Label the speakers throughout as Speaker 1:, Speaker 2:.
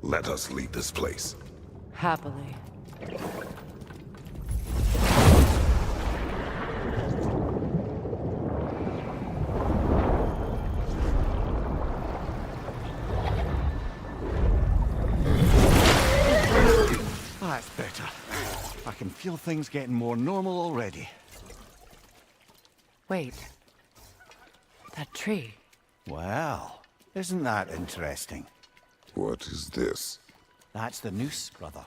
Speaker 1: Let us leave this place.
Speaker 2: Happily.
Speaker 3: That's better. I can feel things getting more normal already.
Speaker 2: Wait. That tree.
Speaker 3: Well, isn't that interesting?
Speaker 1: What is this?
Speaker 3: That's the noose, brother.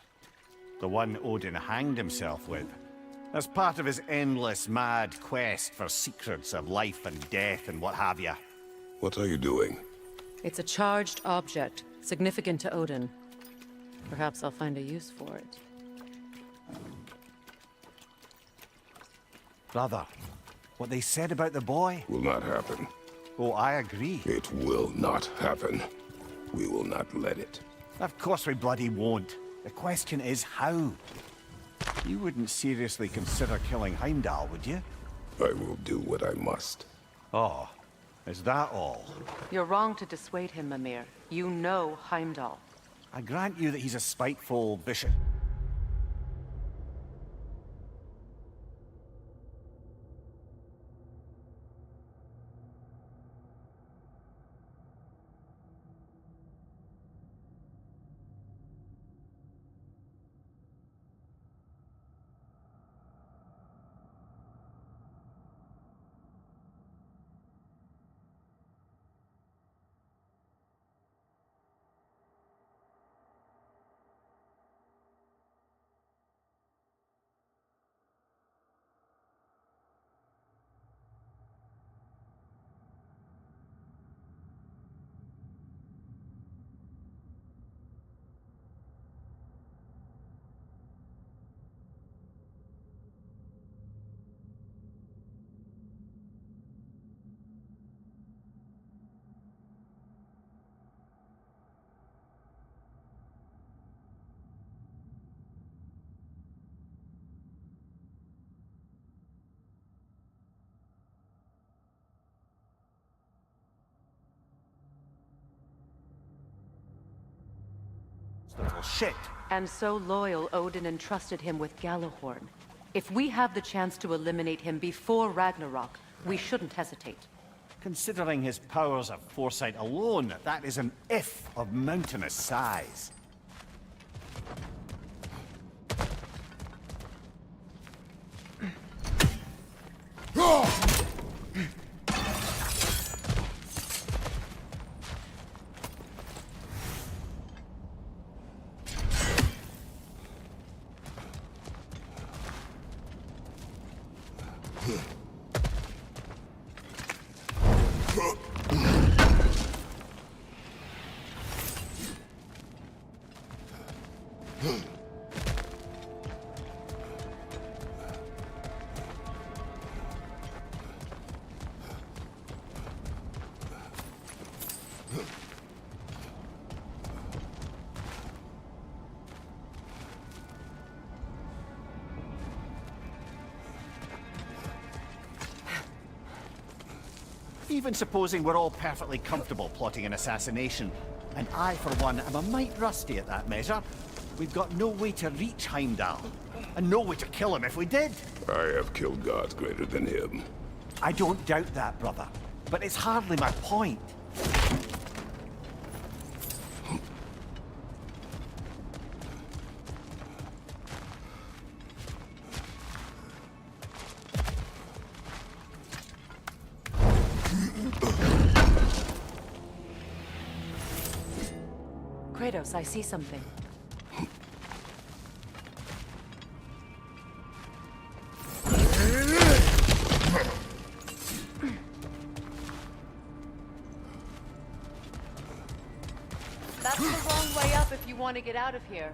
Speaker 3: The one Odin hanged himself with. As part of his endless, mad quest for secrets of life and death and what have you.
Speaker 1: What are you doing?
Speaker 2: It's a charged object, significant to Odin. Perhaps I'll find a use for it.
Speaker 3: Brother, what they said about the boy?
Speaker 1: Will not happen.
Speaker 3: Oh, I agree.
Speaker 1: It will not happen. We will not let it.
Speaker 3: Of course we bloody won't. The question is how? You wouldn't seriously consider killing Heimdall, would you?
Speaker 1: I will do what I must.
Speaker 3: Oh, is that all?
Speaker 2: You're wrong to dissuade him, Mimir. You know Heimdall.
Speaker 3: I grant you that he's a spiteful, vicious... little shit.
Speaker 2: And so loyal, Odin entrusted him with Gjallarhorn. If we have the chance to eliminate him before Ragnarok, we shouldn't hesitate.
Speaker 3: Considering his powers of foresight alone, that is an if of mountainous size. Even supposing we're all perfectly comfortable plotting an assassination, and I, for one, am a mite rusty at that measure, we've got no way to reach Heimdall, and no way to kill him if we did.
Speaker 1: I have killed gods greater than him.
Speaker 3: I don't doubt that, brother, but it's hardly my point.
Speaker 2: Kratos, I see something. That's the wrong way up if you want to get out of here.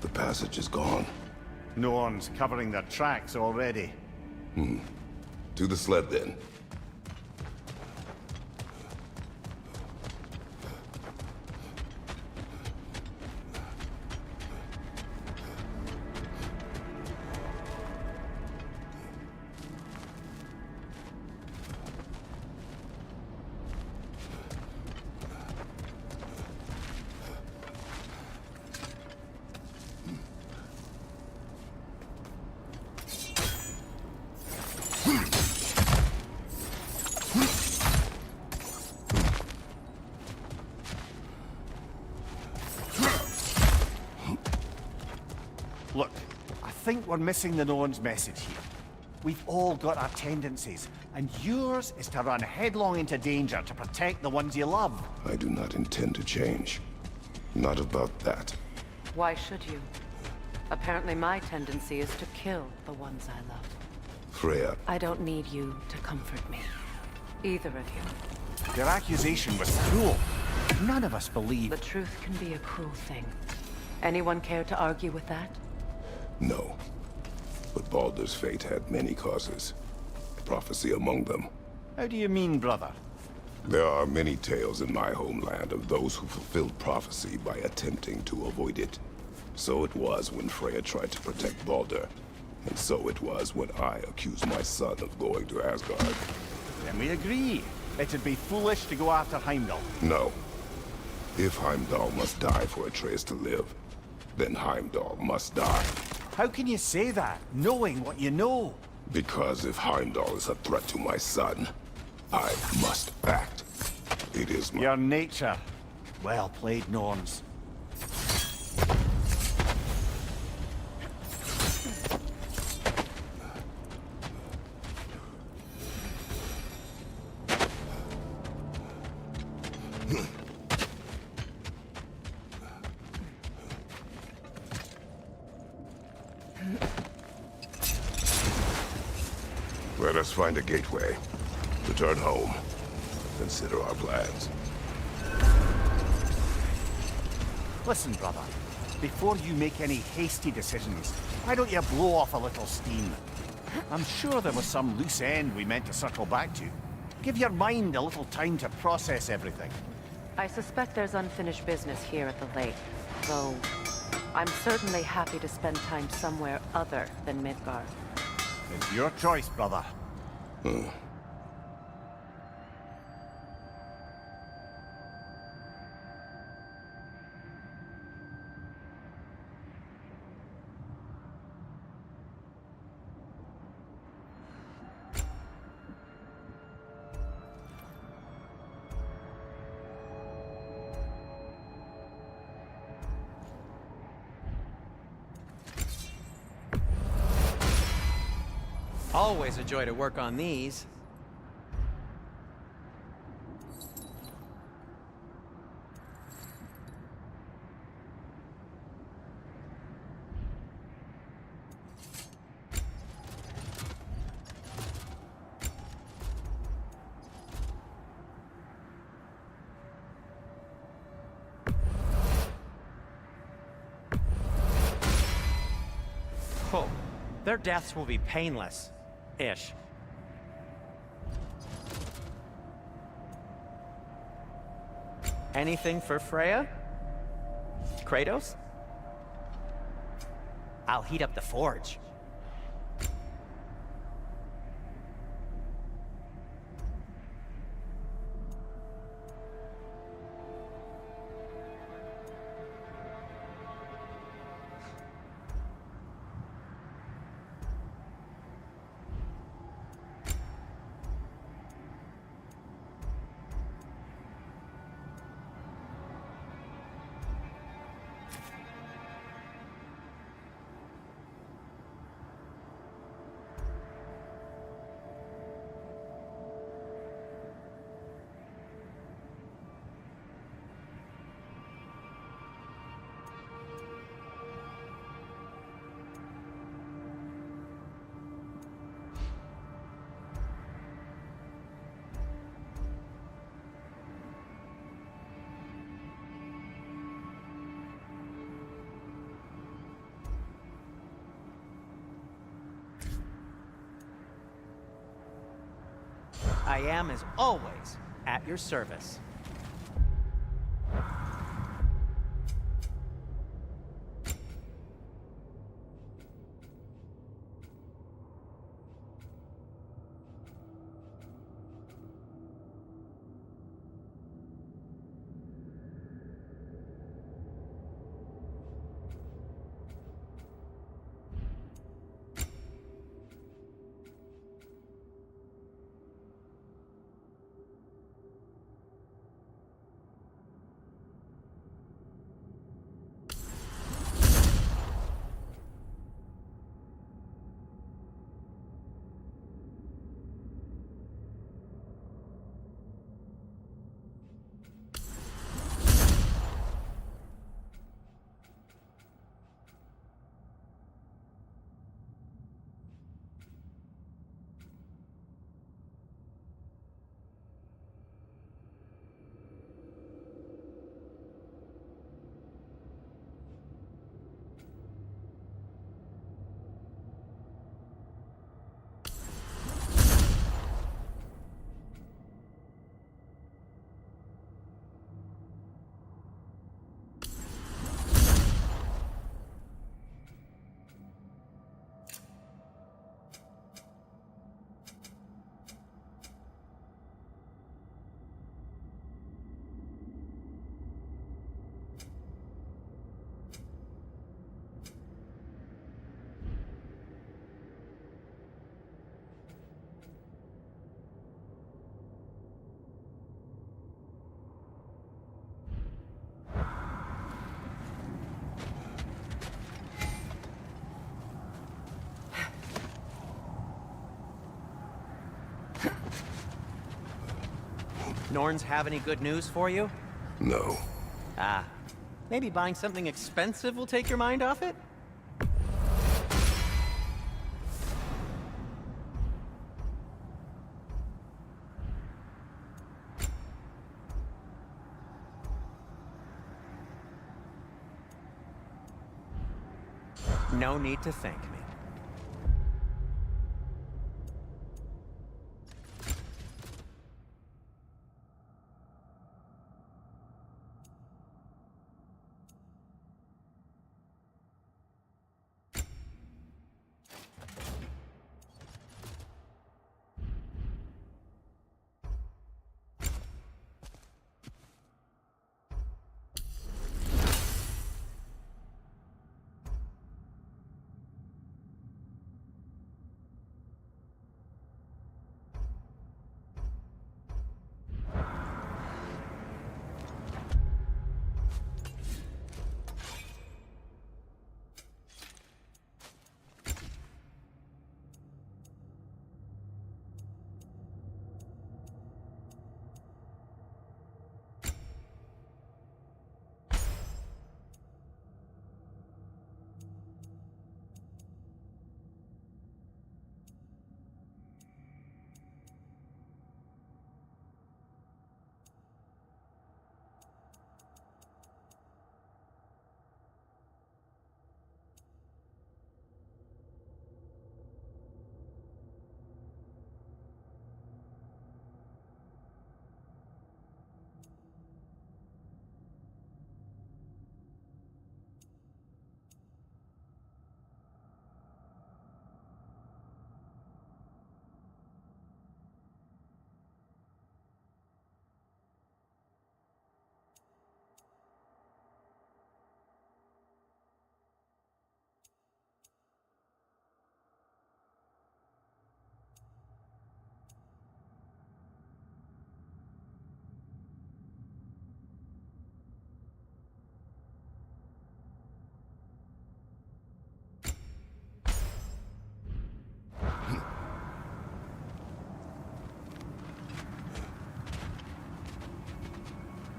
Speaker 1: The passage is gone.
Speaker 3: No one's covering their tracks already.
Speaker 1: To the sled, then.
Speaker 3: Look, I think we're missing the Norn's message here. We've all got our tendencies, and yours is to run headlong into danger to protect the ones you love.
Speaker 1: I do not intend to change. Not about that.
Speaker 2: Why should you? Apparently my tendency is to kill the ones I love.
Speaker 1: Freya,
Speaker 2: I don't need you to comfort me. Either of you.
Speaker 3: Your accusation was cruel. None of us believe.
Speaker 2: The truth can be a cruel thing. Anyone care to argue with that?
Speaker 1: no. But Baldur's fate had many causes. Prophecy among them.
Speaker 3: How do you mean, brother?
Speaker 1: There are many tales in my homeland of those who fulfilled prophecy by attempting to avoid it. So it was when Freya tried to protect Baldur. And so it was when I accused my son of going to Asgard.
Speaker 3: Then we agree. It'd be foolish to go after Heimdall.
Speaker 1: No. If Heimdall must die for Atreus to live, then Heimdall must die.
Speaker 3: How can you say that, knowing what you know?
Speaker 1: Because if Heimdall is a threat to my son, I must act. It is my...
Speaker 3: Your nature. Well played, Norns.
Speaker 1: Let us find a gateway. Return home. Consider our plans.
Speaker 3: Listen, brother. Before you make any hasty decisions, why don't you blow off a little steam? I'm sure there was some loose end we meant to circle back to. Give your mind a little time to process everything.
Speaker 2: I suspect there's unfinished business here at the lake, though I'm certainly happy to spend time somewhere other than Midgard.
Speaker 3: It's your choice, brother.
Speaker 4: Always a joy to work on these. Oh, their deaths will be painless. Ish. Anything for Freya? Kratos? I'll heat up the forge. I am, as always, at your service. Norns have any good news for you?
Speaker 1: No.
Speaker 4: Ah, maybe buying something expensive will take your mind off it? No need to thank me.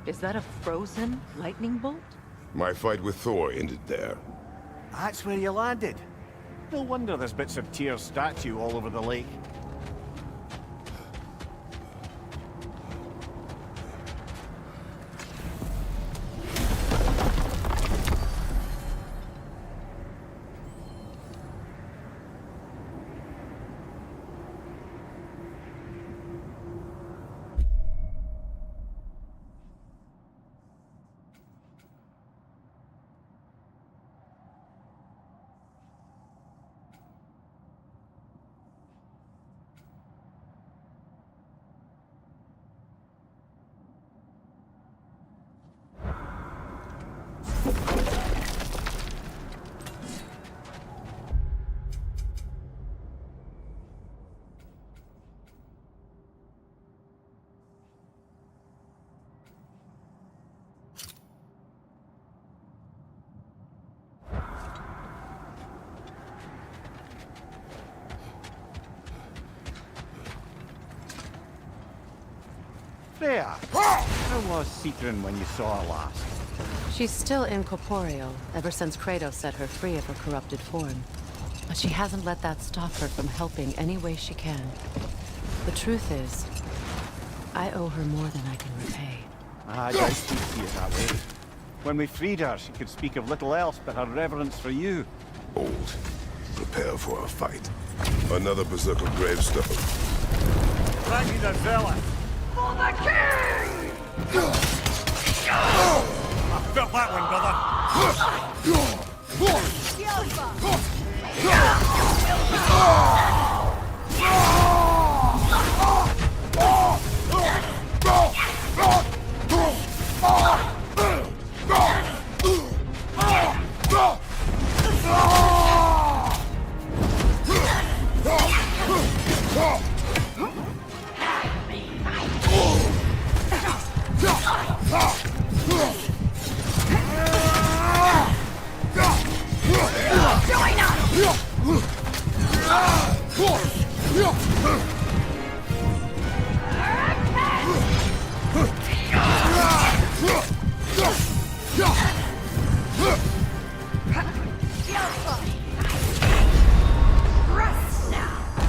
Speaker 2: Is that a frozen lightning bolt?
Speaker 1: My fight with Thor ended there.
Speaker 3: That's where you landed. No wonder there's bits of Tyr's statue all over the lake. Freya, how was Sigrun when you saw her last?
Speaker 2: She's still incorporeal, ever since Kratos set her free of her corrupted form. But she hasn't let that stop her from helping any way she can. The truth is, I owe her more than I can repay.
Speaker 3: I doubt she'd see it that way. When we freed her, she could speak of little else but her reverence for you.
Speaker 1: Old. Prepare for a fight. Another berserker gravestone.
Speaker 3: Raggy the Zealot!
Speaker 5: For the king!
Speaker 3: I felt that one,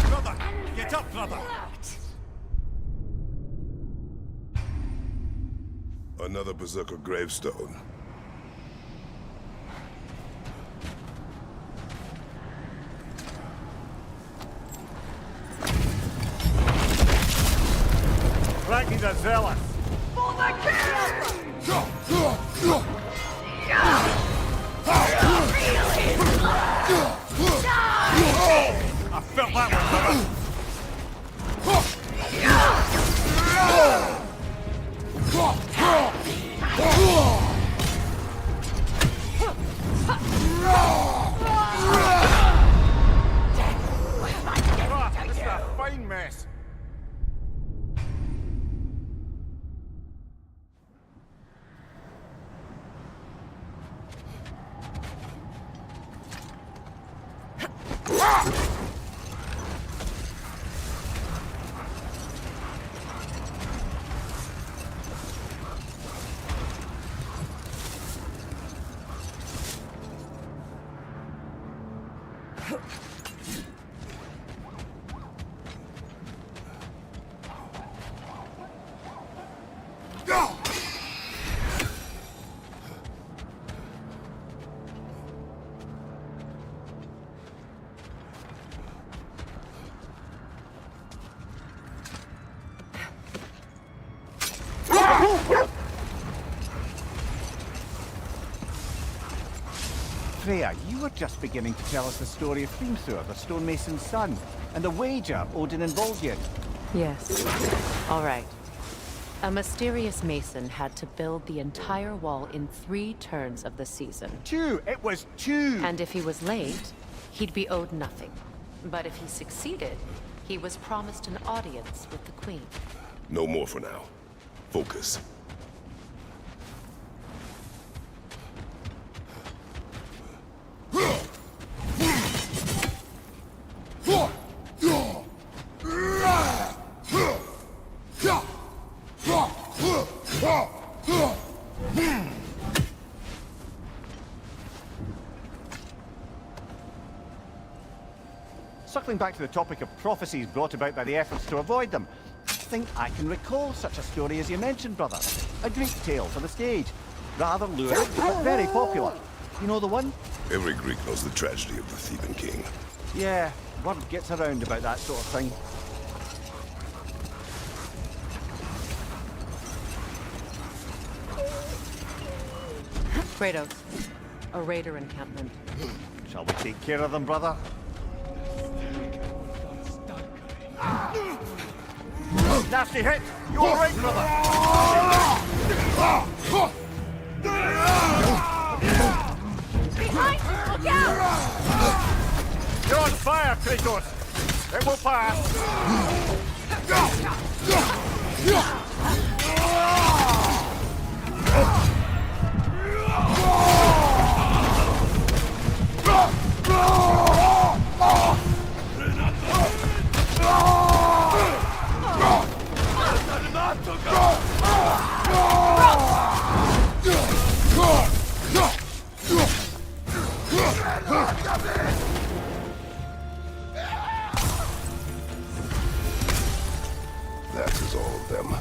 Speaker 3: Brother! Get up, brother!
Speaker 1: Another berserker gravestone.
Speaker 3: Raggy the Zealot!
Speaker 5: For the king!
Speaker 3: I felt that one, brother! This is a fine mess. Freya, you were just beginning to tell us the story of Hrimthur, the stonemason's son, and the wager Odin involved you in.
Speaker 2: Yes. All right. A mysterious mason had to build the entire wall in 3 turns of the season.
Speaker 3: 2! It was 2!
Speaker 2: And if he was late, he'd be owed nothing. But if he succeeded, he was promised an audience with the queen.
Speaker 1: No more for now. Focus.
Speaker 3: Circling back to the topic of prophecies brought about by the efforts to avoid them, I think I can recall such a story as you mentioned, brother. A Greek tale for the stage. Rather lurid, but very popular. You know the one?
Speaker 1: Every Greek knows the tragedy of the Theban king.
Speaker 3: Yeah, word gets around about that sort of thing.
Speaker 2: Kratos, a raider encampment.
Speaker 3: Shall we take care of them, brother? Nasty hit! You all right, brother?
Speaker 5: Behind! Look out!
Speaker 3: You're on fire, Kratos! It will pass!
Speaker 1: Go! That is all of them.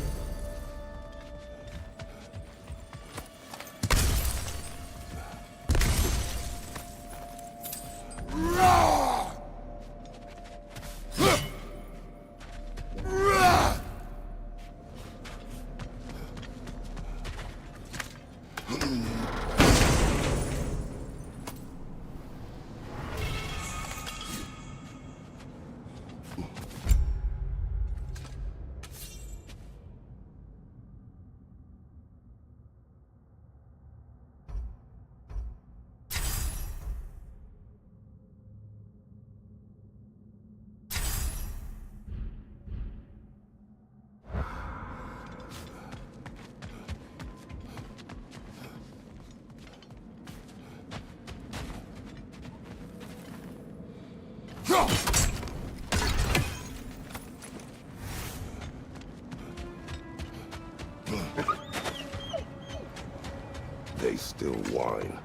Speaker 1: They still whine.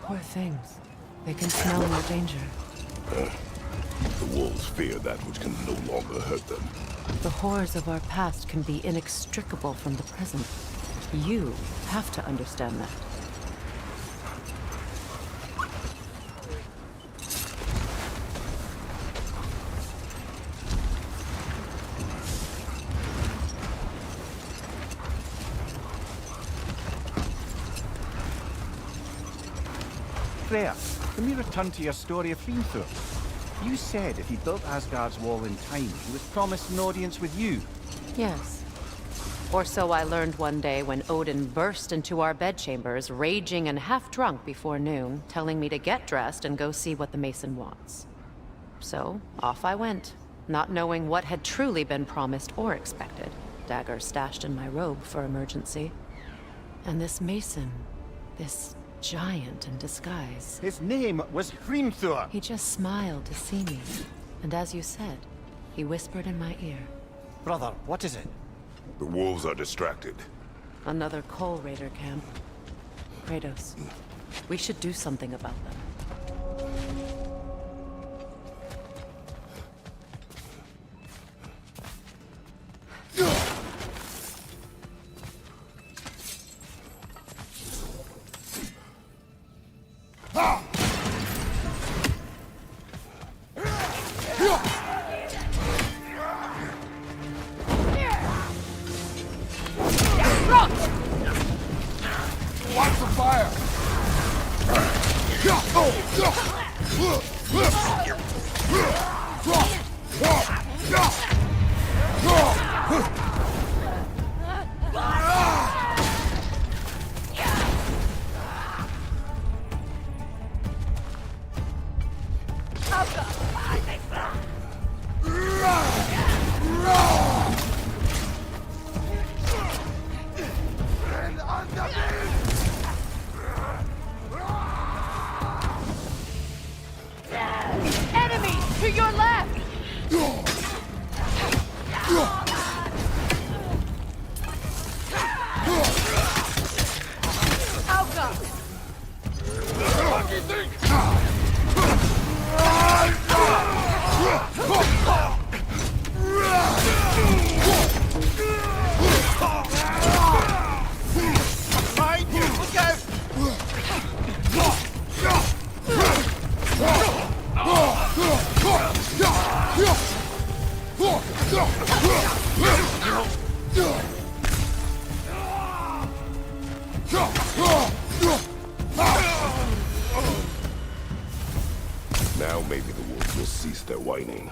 Speaker 2: Poor things. They can smell your danger.
Speaker 1: The wolves fear that which can no longer hurt them.
Speaker 2: The horrors of our past can be inextricable from the present. You have to understand that.
Speaker 3: Freya, can we return to your story of Hrimthur? You said if he built Asgard's wall in time, he was promised an audience with you.
Speaker 2: Yes. Or so I learned one day when Odin burst into our bedchambers, raging and half-drunk before noon, telling me to get dressed and go see what the Mason wants. So, off I went, not knowing what had truly been promised or expected. Dagger stashed in my robe for emergency. And this Mason, this giant in disguise.
Speaker 3: His name was Hrimthur.
Speaker 2: He just smiled to see me. And as you said, he whispered in my ear.
Speaker 3: Brother, what is it?
Speaker 1: The wolves are distracted.
Speaker 2: Another Coal Raider camp. Kratos, we should do something about them.
Speaker 1: Watch the fire!
Speaker 5: Enemy to your left! Alka!
Speaker 3: Behind you! Look out!
Speaker 1: Now maybe the wolves will cease their whining.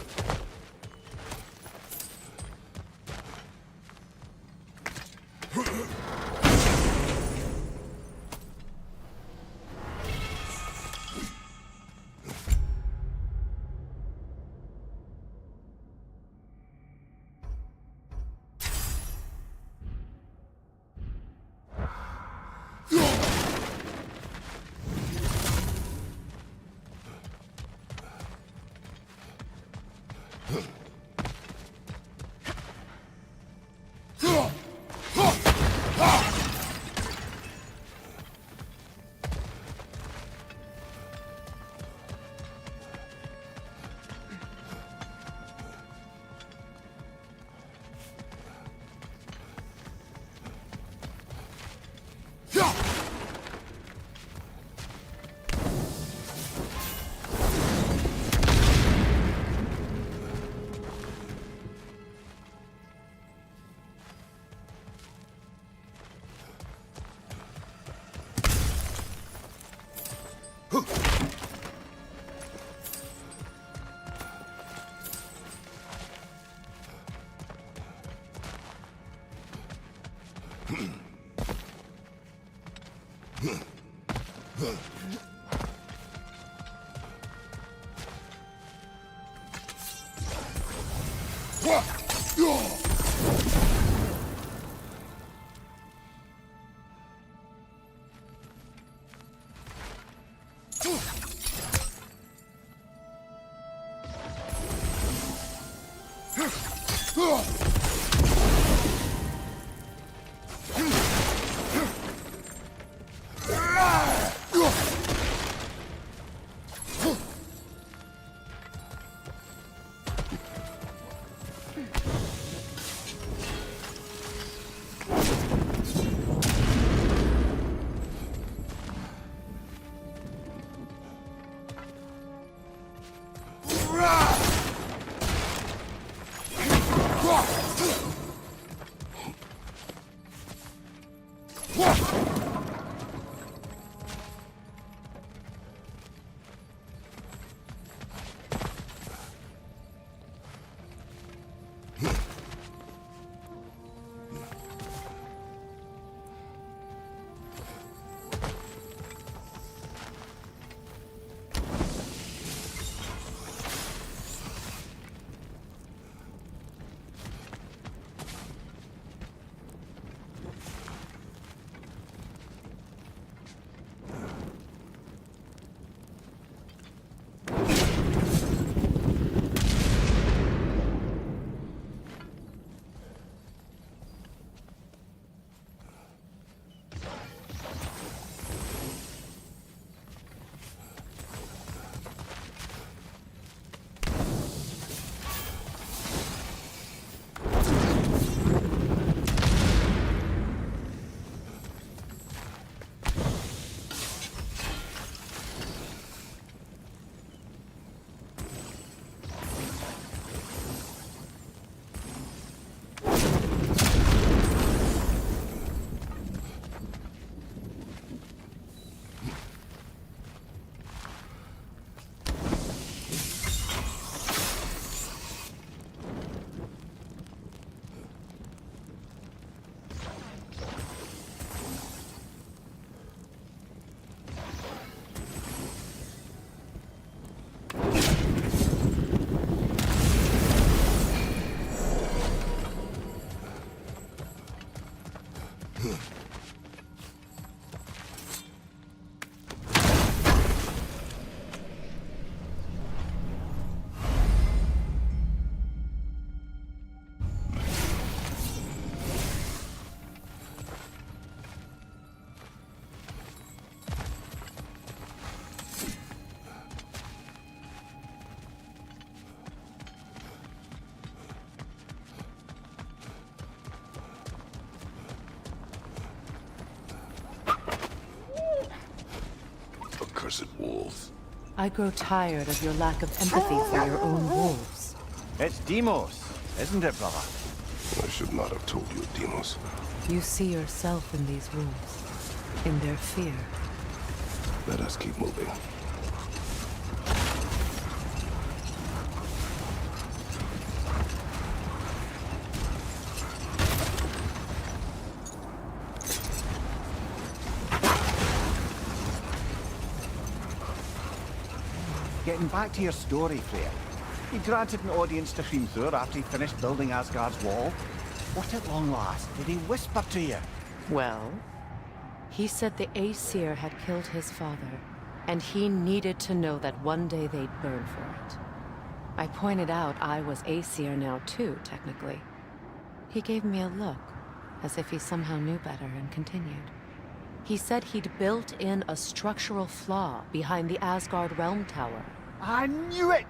Speaker 1: Accursed wolves.
Speaker 2: I grow tired of your lack of empathy for your own wolves.
Speaker 3: It's Demos, isn't it, brother?
Speaker 1: I should not have told you, Demos.
Speaker 2: You see yourself in these wolves, in their fear.
Speaker 1: Let us keep moving.
Speaker 3: Getting back to your story, Freya. He granted an audience to Hrimthur after he finished building Asgard's wall. What at long last did he whisper to you?
Speaker 2: Well, he said the Aesir had killed his father, and he needed to know that one day they'd burn for it. I pointed out I was Aesir now too, technically. He gave me a look, as if he somehow knew better, and continued. He said he'd built in a structural flaw behind the Asgard Realm Tower.
Speaker 3: I knew it!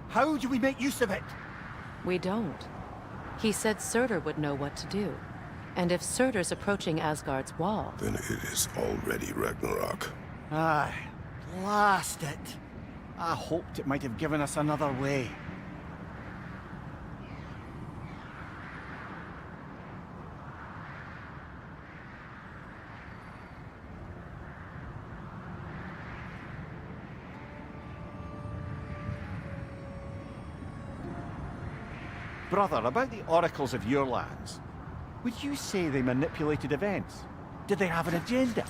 Speaker 3: How do we make use of it?
Speaker 2: We don't. He said Surtur would know what to do. And if Surtur's approaching Asgard's wall...
Speaker 1: Then it is already Ragnarok.
Speaker 3: Aye, blast it. I hoped it might have given us another way. Brother, about the oracles of your lands, would you say they manipulated events? Did they have an agenda?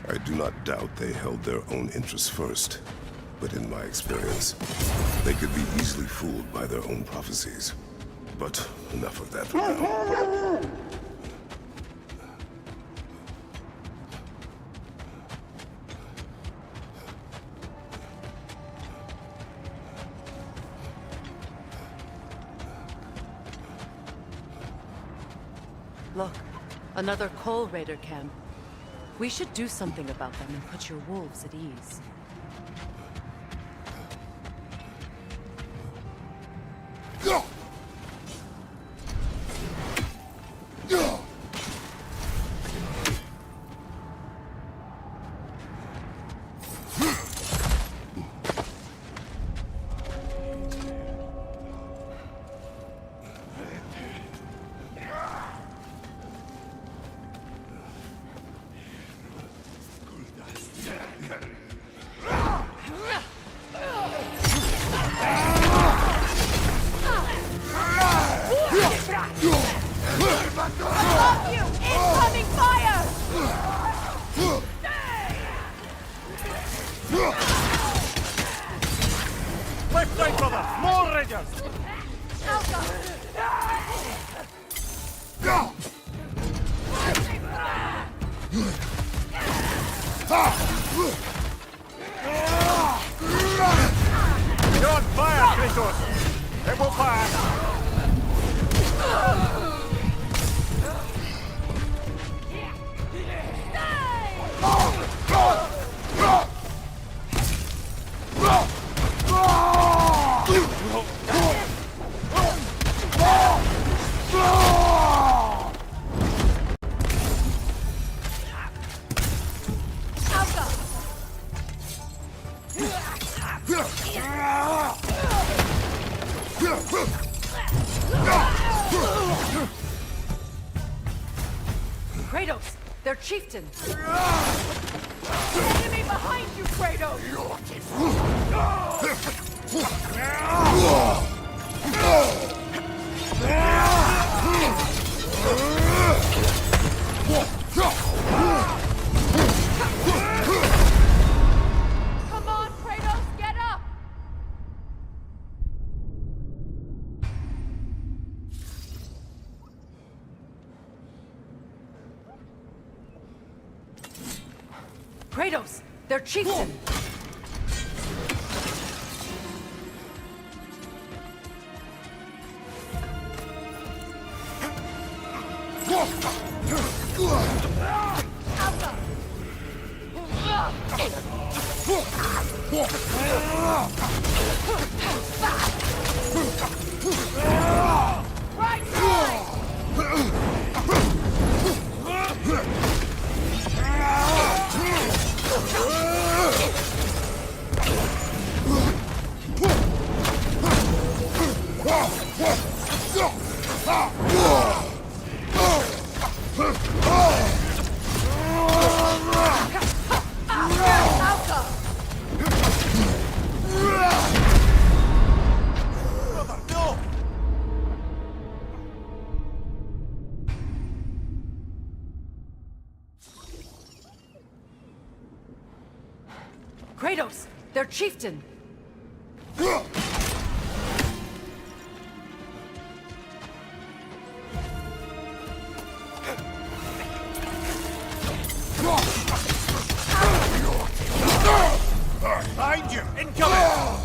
Speaker 1: I do not doubt they held their own interests first. But in my experience, they could be easily fooled by their own prophecies. But enough of that for now.
Speaker 2: Look, another Coal Raider camp. We should do something about them and put your wolves at ease.
Speaker 5: Above you! Incoming fire!
Speaker 3: Left side, brother! More raiders! You're on fire, Kratos! It will pass!
Speaker 2: Kratos! They're chieftain!
Speaker 5: Enemy behind you, Kratos! Come on, Kratos, get up!
Speaker 2: Kratos! They're chieftain!
Speaker 5: Right side!
Speaker 2: Kratos! They're chieftain!
Speaker 3: Behind you! Incoming!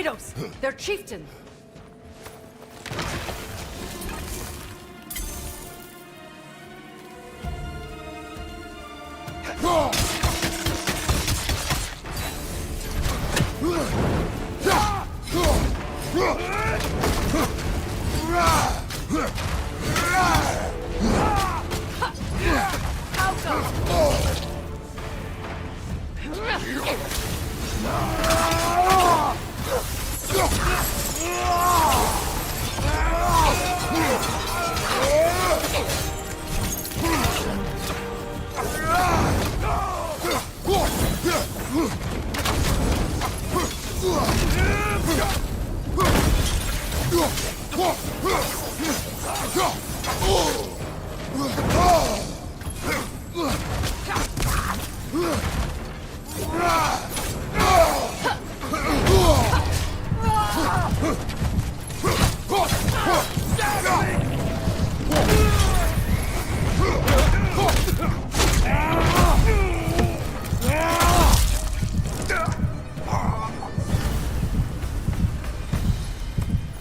Speaker 2: Kratos! Their chieftain!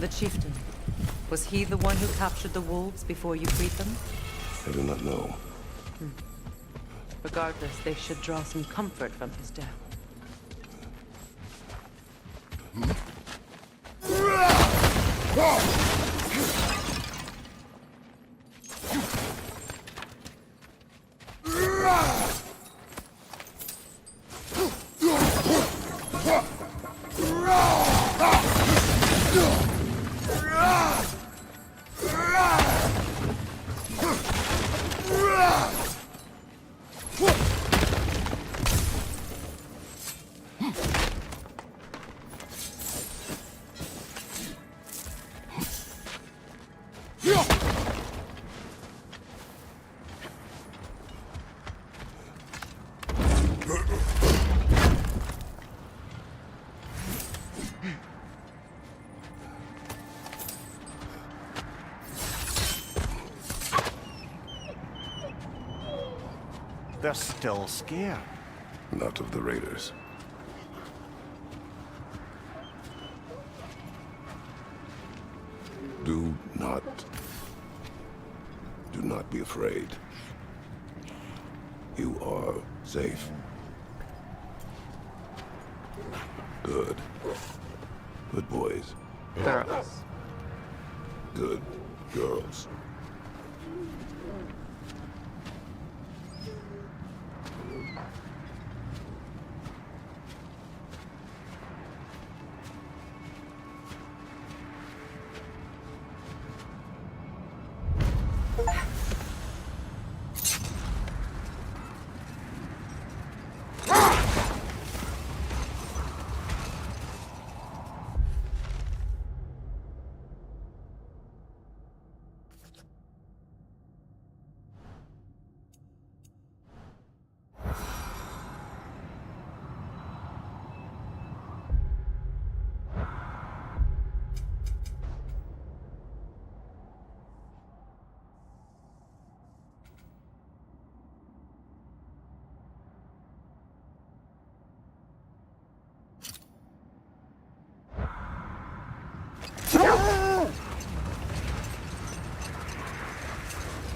Speaker 2: The chieftain. Was he the one who captured the wolves before you freed them?
Speaker 1: I do not know.
Speaker 2: Regardless, they should draw some comfort from his death.
Speaker 3: They're still scared.
Speaker 1: Not of the raiders. Do not be afraid. You are safe. Good. Good boys.
Speaker 2: Girls.
Speaker 1: Good girls.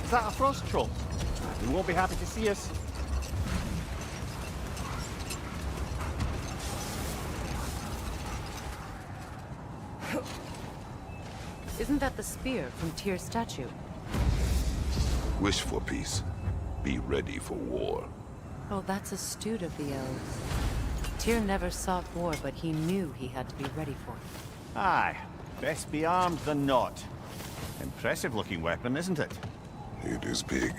Speaker 3: Is that a frost troll? They won't be happy to see us.
Speaker 2: Isn't that the spear from Tyr's statue?
Speaker 1: Wish for peace. Be ready for war.
Speaker 2: Oh, that's astute of the elves. Tyr never sought war, but he knew he had to be ready for it.
Speaker 3: Aye, best be armed than not. Impressive looking weapon, isn't it?
Speaker 1: It is big.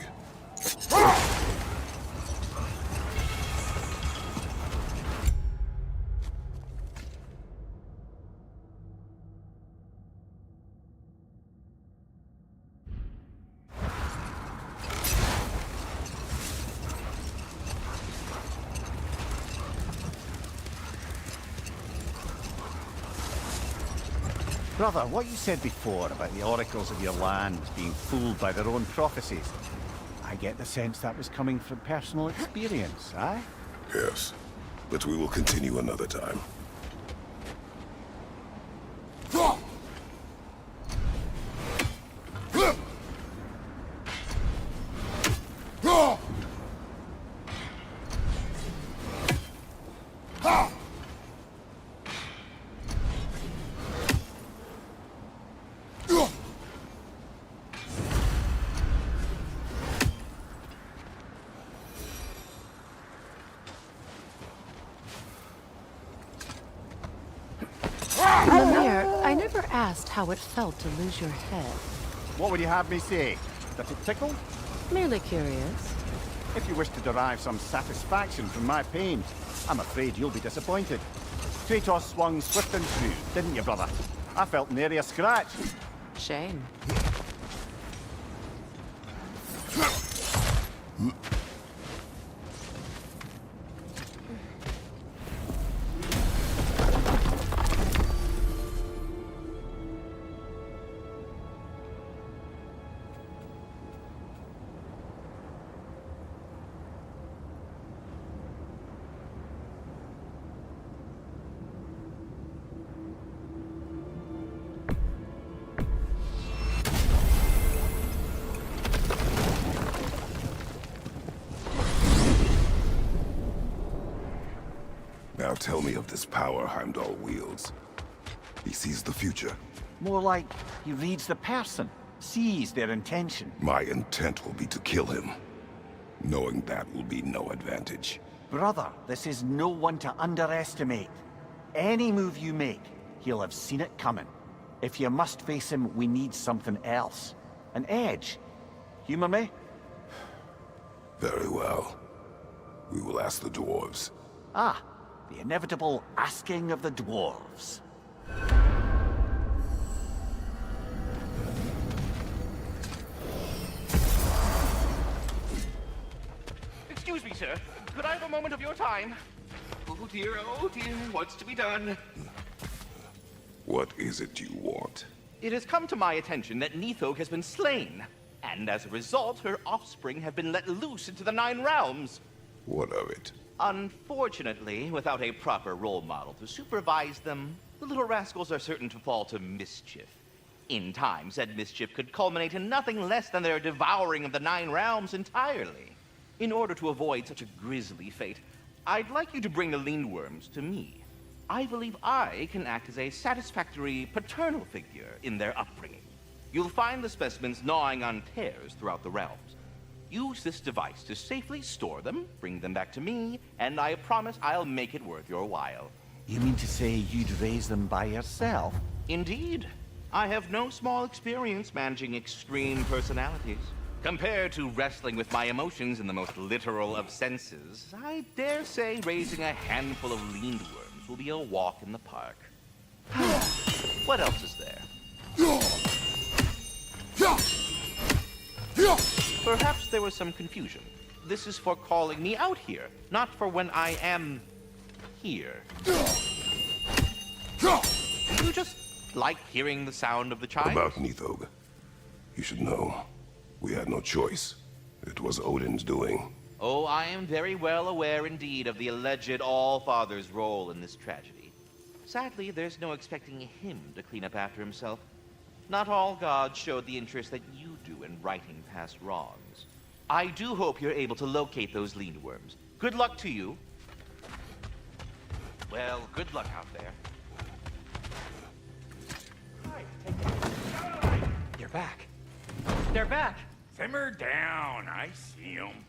Speaker 3: Brother, what you said before about the oracles of your land being fooled by their own prophecies, I get the sense that was coming from personal experience, aye?
Speaker 1: Yes, but we will continue another time.
Speaker 2: just how it felt to lose your head.
Speaker 3: What would you have me say? That it tickled?
Speaker 2: Merely curious.
Speaker 3: If you wish to derive some satisfaction from my pain, I'm afraid you'll be disappointed. Kratos swung swift and true, didn't you, brother? I felt nary a scratch.
Speaker 2: Shame.
Speaker 1: Now tell me of this power Heimdall wields. He sees the future.
Speaker 3: More like he reads the person, sees their intention.
Speaker 1: My intent will be to kill him. Knowing that will be no advantage.
Speaker 3: Brother, this is no one to underestimate. Any move you make, he'll have seen it coming. If you must face him, we need something else. An edge. Humor me?
Speaker 1: Very well. We will ask the dwarves.
Speaker 3: Ah, the inevitable asking of the dwarves.
Speaker 6: Excuse me, sir. Could I have a moment of your time? Oh dear, what's to be done?
Speaker 1: What is it you want?
Speaker 6: It has come to my attention that Nithog has been slain, and as a result, her offspring have been let loose into the Nine Realms.
Speaker 1: What of it?
Speaker 6: Unfortunately, without a proper role model to supervise them, the little rascals are certain to fall to mischief. In time, said mischief could culminate in nothing less than their devouring of the Nine Realms entirely. In order to avoid such a grisly fate, I'd like you to bring the Lindworms to me. I believe I can act as a satisfactory paternal figure in their upbringing. You'll find the specimens gnawing on tears throughout the realms. Use this device to safely store them, bring them back to me, and I promise I'll make it worth your while.
Speaker 3: You mean to say you'd raise them by yourself?
Speaker 6: Indeed. I have no small experience managing extreme personalities. Compared to wrestling with my emotions in the most literal of senses, I dare say raising a handful of Lindworms will be a walk in the park. What else is there? Perhaps there was some confusion. This is for calling me out here, not for when I am here. Do you just like hearing the sound of the chimes?
Speaker 1: About Nithog. You should know. We had no choice. It was Odin's doing.
Speaker 6: Oh, I am very well aware indeed of the alleged All-Father's role in this tragedy. Sadly, there's no expecting him to clean up after himself. Not all gods showed the interest that you do in righting past wrongs. I do hope you're able to locate those Lindworms. Good luck to you. Well, good luck out there.
Speaker 4: You're back. They're back.
Speaker 7: Simmer down. I see 'em.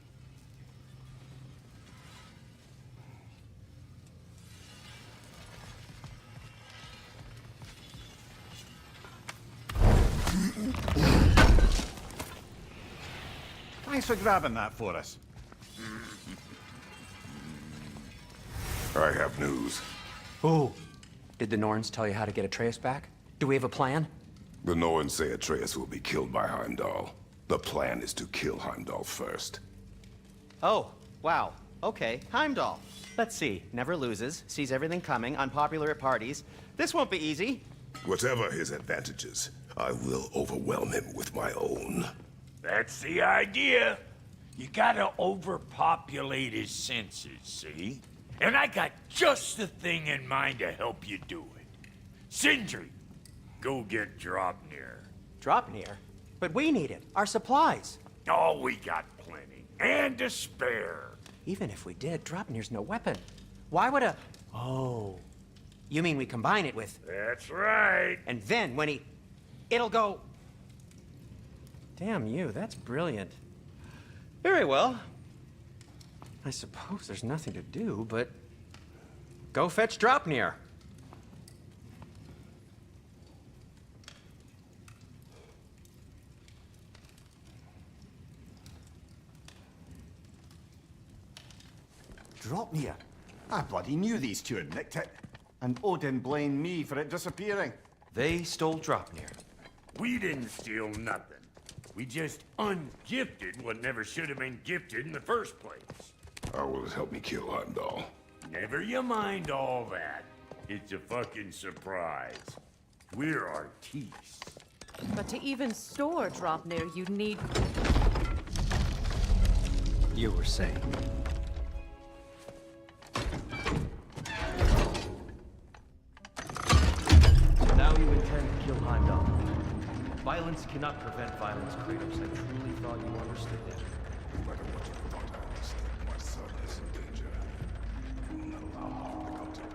Speaker 3: Thanks for grabbing that for us.
Speaker 1: I have news.
Speaker 4: Oh. Did the Norns tell you how to get Atreus back? Do we have a plan?
Speaker 1: The Norns say Atreus will be killed by Heimdall. The plan is to kill Heimdall first.
Speaker 4: Oh, wow. Okay, Heimdall. Let's see. Never loses, sees everything coming, unpopular at parties. This won't be easy.
Speaker 1: Whatever his advantages, I will overwhelm him with my own.
Speaker 7: That's the idea. You gotta overpopulate his senses, see? And I got just the thing in mind to help you do it. Sindri, go get Draupnir.
Speaker 4: Draupnir? But we need it. Our supplies.
Speaker 7: Oh, we got plenty. And to spare.
Speaker 4: Even if we did, Draupnir's no weapon. Why would a... Oh. You mean we combine it with...
Speaker 7: That's right.
Speaker 4: And then when he... It'll go... Damn you, that's brilliant. Very well. I suppose there's nothing to do, but... Go fetch Draupnir.
Speaker 3: Dropnir. I bloody knew these two had nicked it. And Odin blamed me for it disappearing.
Speaker 8: They stole Dropnir.
Speaker 7: We didn't steal nothing. We just ungifted what never should have been gifted in the first place.
Speaker 1: How will it help me kill Heimdall?
Speaker 7: Never you mind all that. It's a fucking surprise. We're artistes.
Speaker 2: But to even store Dropnir, you'd need...
Speaker 8: You were saying. Now you intend to kill Heimdall. Violence cannot prevent violence, Kratos. I truly thought you understood that.
Speaker 1: No matter what you thought I understood, my son is in danger. I will not allow him to come to him.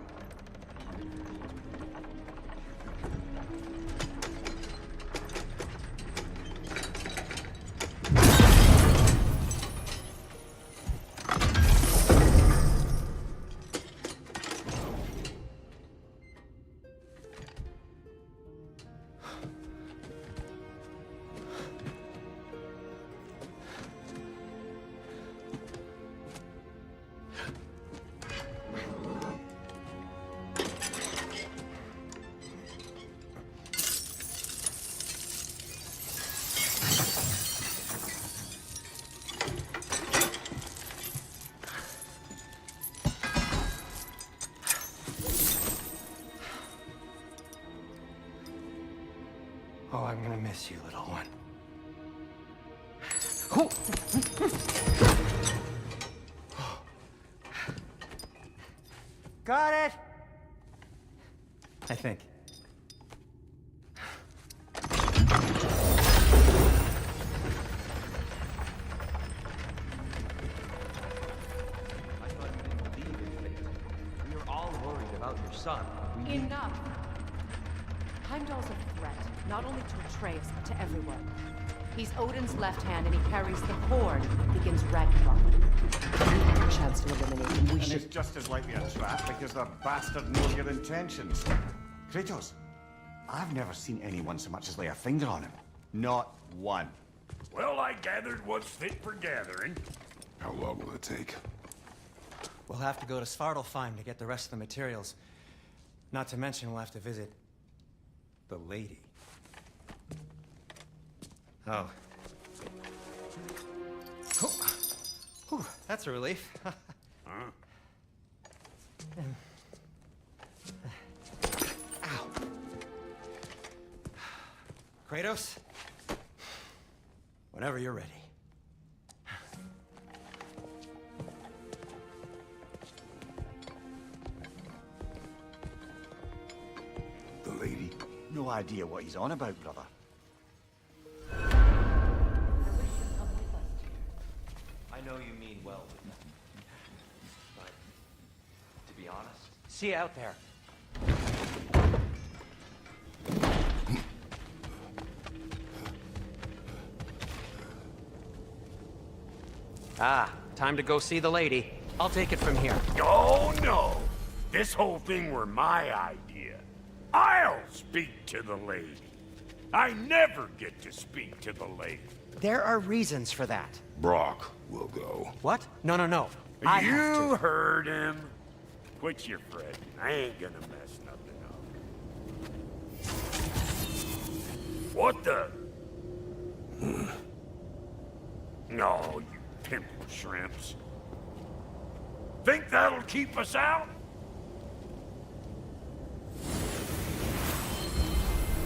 Speaker 8: Oh, I'm gonna miss you, little one.
Speaker 3: Got it!
Speaker 8: I think. I thought you didn't believe in fate. We were all worried about your son.
Speaker 2: Enough! Heimdall's a threat, not only to Atreus, but to everyone. He's Odin's left hand, and he carries the cord that begins Ragnarok. A chance to eliminate him. We
Speaker 3: And
Speaker 2: should...
Speaker 3: it's just as likely a trap because the bastard knows your intentions. Kratos, I've never seen anyone so much as lay a finger on him. Not one.
Speaker 7: Well, I gathered what's fit for gathering.
Speaker 1: How long will it take?
Speaker 9: We'll have to go to Svartalfheim to get the rest of the materials. Not to mention we'll have to visit the lady.
Speaker 8: Oh.
Speaker 9: Whew, that's a relief. Ow. Kratos? Whenever you're ready.
Speaker 1: The lady?
Speaker 3: No idea what he's on about, brother.
Speaker 8: I know you mean well with them. But, to be honest, see you out there.
Speaker 4: Ah, time to go see the lady. I'll take it from here.
Speaker 7: Oh, no. This whole thing were my idea. I'll speak to the lady. I never get to speak to the lady.
Speaker 4: There are reasons for that.
Speaker 1: Brock will go.
Speaker 4: What? No, no, no. I have
Speaker 7: You
Speaker 4: to.
Speaker 7: heard him. Quit your fretting. I ain't gonna mess nothing up. What the? No, you pimple shrimps. Think that'll keep us out?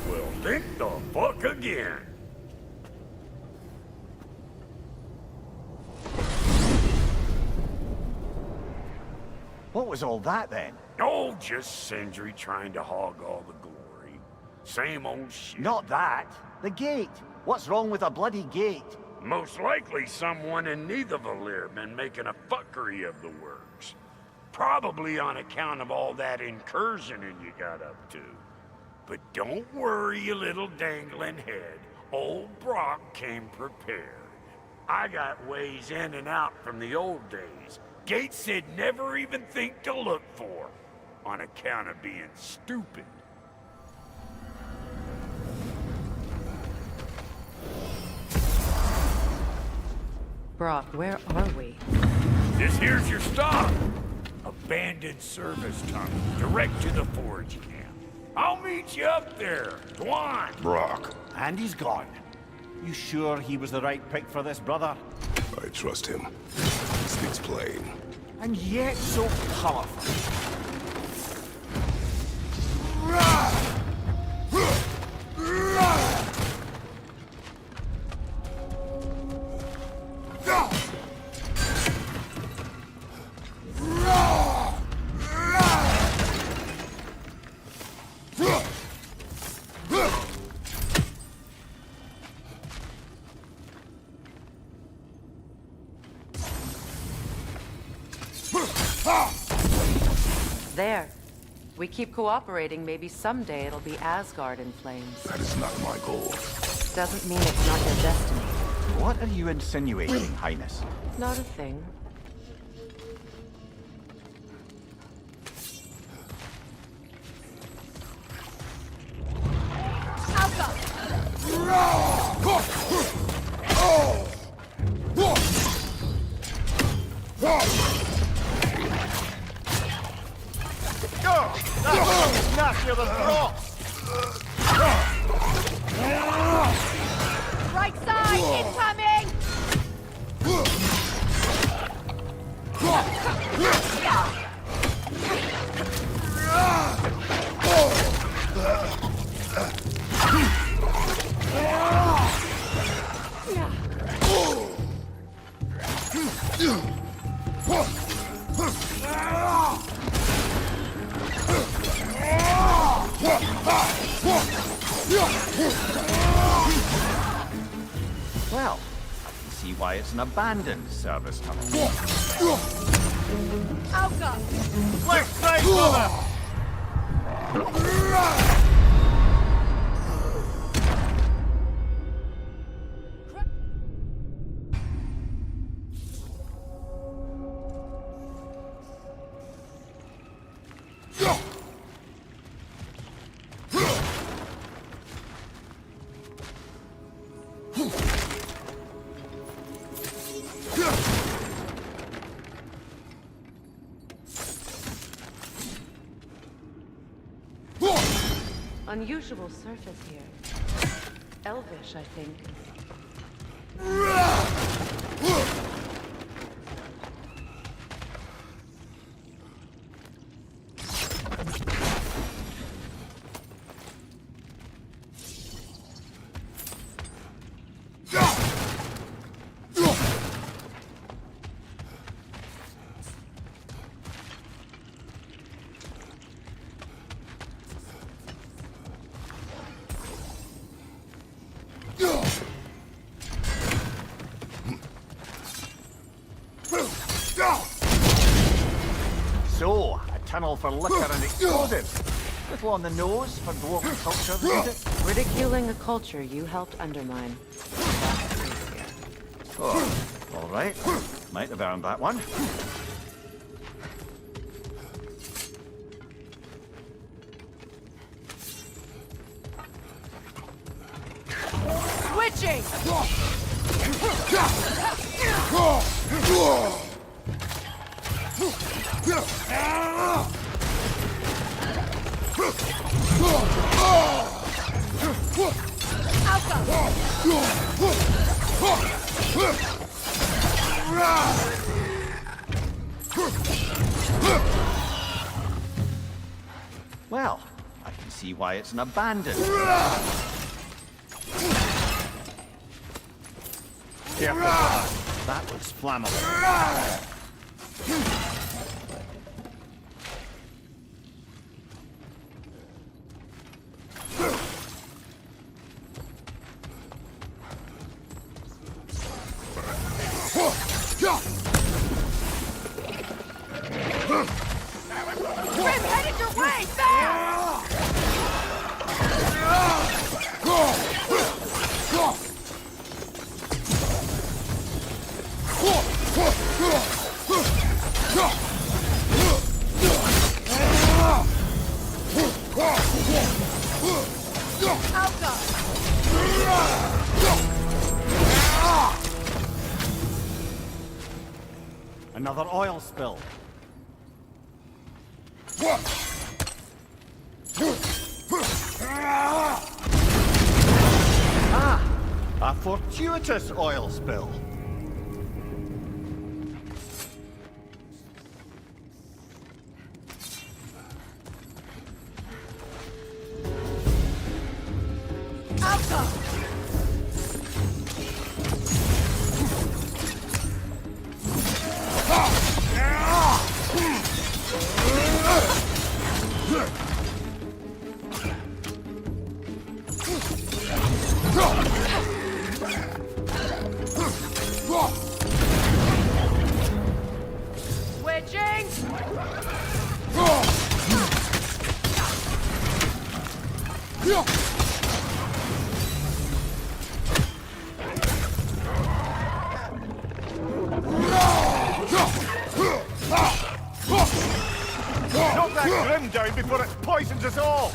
Speaker 7: Well, think the fuck again.
Speaker 3: What was all that then?
Speaker 7: Oh, just Sindri trying to hog all the glory. Same old shit.
Speaker 3: Not that. The gate. What's wrong with a bloody gate?
Speaker 7: Most likely someone in Nidavellir been making a fuckery of the works. Probably on account of all that incursioning you got up to. But don't worry, you little dangling head. Old Brock came prepared. I got ways in and out from the old days. Gates said never even think to look for, on account of being stupid.
Speaker 2: Brock, where are we?
Speaker 7: This here's your stop. Abandoned service tunnel, direct to the forge camp. I'll meet you up there. Go on.
Speaker 1: Brock,
Speaker 3: And he's gone. You sure he was the right pick for this, brother?
Speaker 1: I trust him. He speaks plain.
Speaker 3: And yet so colorful.
Speaker 2: There. We keep cooperating, maybe someday it'll be Asgard in flames.
Speaker 1: That is not my goal.
Speaker 2: Doesn't mean it's not your destiny.
Speaker 3: What are you insinuating, Highness?
Speaker 2: Not a thing.
Speaker 3: Nastier than frost!
Speaker 5: Right side, incoming!
Speaker 3: Well, I can see why it's an abandoned service tunnel.
Speaker 5: Alka!
Speaker 3: Left side, brother!
Speaker 2: Unusual surface here. Elvish, I think.
Speaker 3: So, a tunnel for liquor and explosives. Little on the nose for dwarven culture, isn't it?
Speaker 2: Ridiculing a culture you helped undermine.
Speaker 3: Oh, all right. Might have earned that one.
Speaker 5: Switching!
Speaker 3: Well, I can see why it's an abandoned. Careful, brother. That looks flammable.
Speaker 5: Grim, headed your way! Fast!
Speaker 3: Another oil spill. A fortuitous oil spill.
Speaker 5: Switching!
Speaker 3: Knock that grim down before it poisons us all!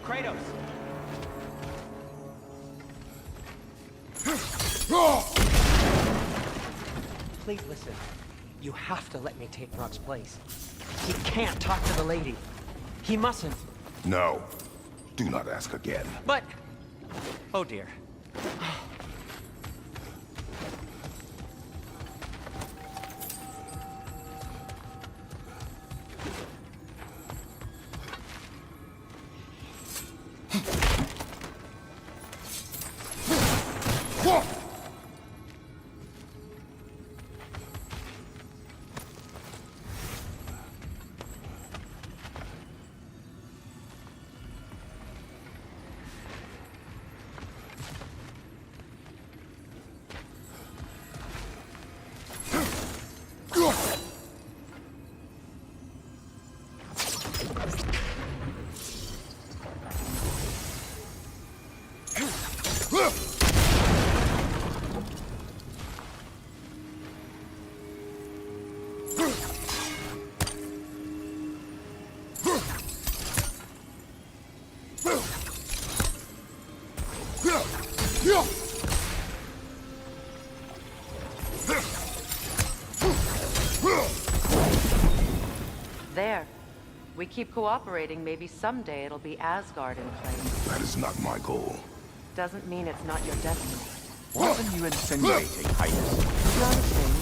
Speaker 9: Kratos! Please listen. You have to let me take Rock's place. He can't talk to the lady. He mustn't.
Speaker 1: No. Do not ask again.
Speaker 9: But... Oh dear.
Speaker 2: There. We keep cooperating, maybe someday it'll be Asgard in place.
Speaker 1: That is not my goal.
Speaker 2: Doesn't mean it's not your destiny.
Speaker 3: What are you insinuating, Highness?
Speaker 2: Not a thing.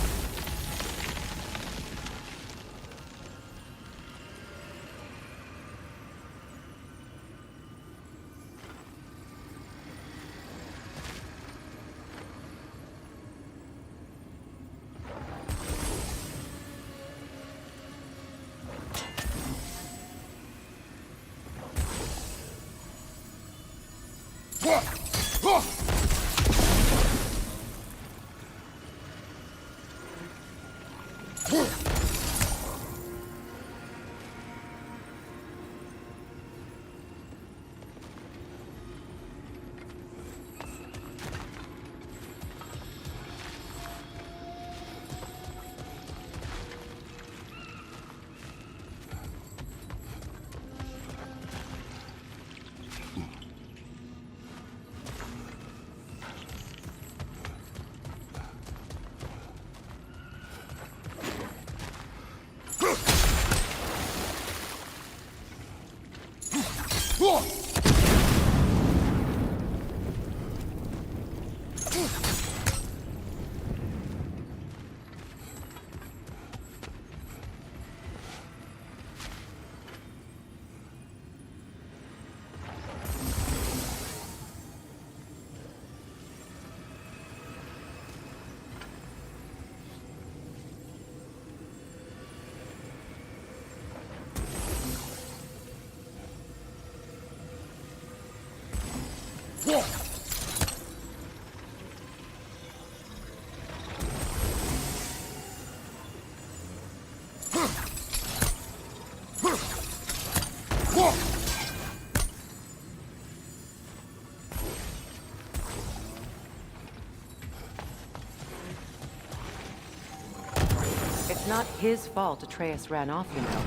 Speaker 2: not his fault Atreus ran off, you know.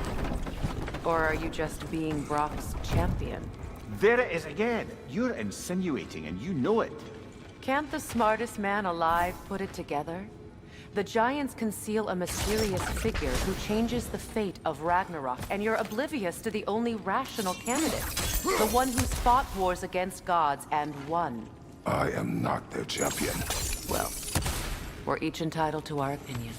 Speaker 2: Or are you just being Brock's champion?
Speaker 3: There it is again. You're insinuating and you know it.
Speaker 2: Can't the smartest man alive put it together? The Giants conceal a mysterious figure who changes the fate of Ragnarok, and you're oblivious to the only rational candidate. The one who's fought wars against gods and won.
Speaker 1: I am not their champion.
Speaker 2: Well, we're each entitled to our opinion.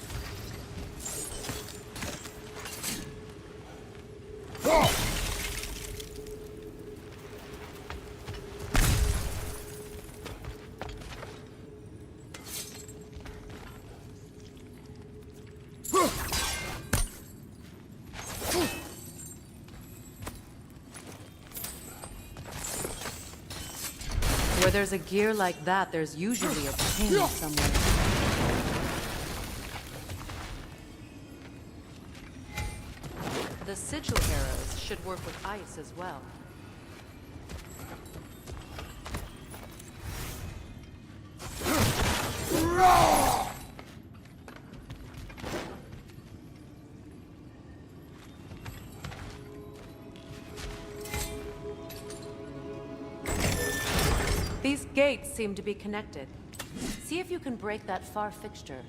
Speaker 2: Where there's a gear like that, there's usually a pin somewhere. The sigil arrows should work with ice as well. These gates seem to be connected. See if you can break that far fixture.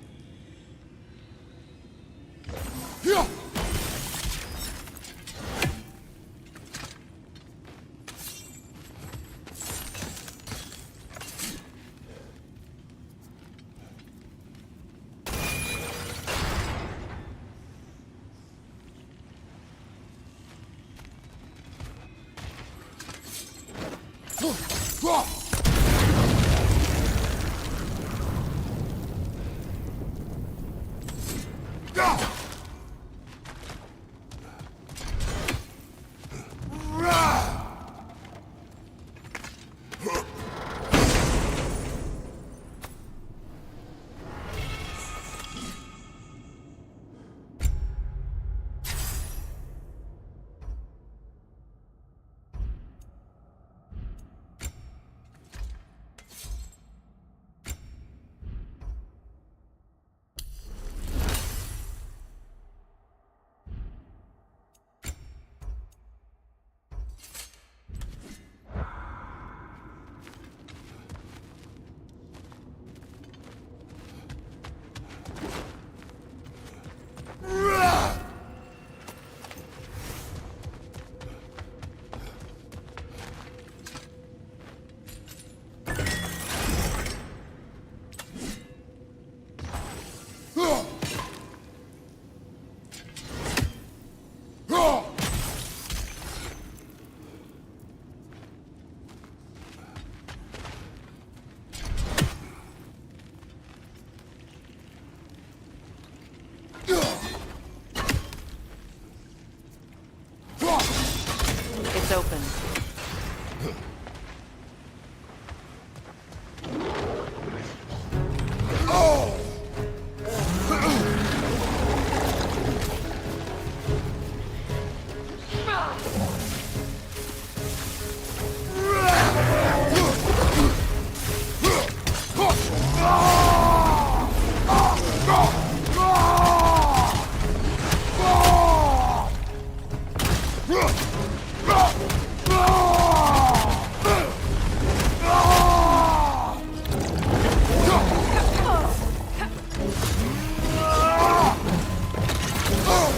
Speaker 2: It's open.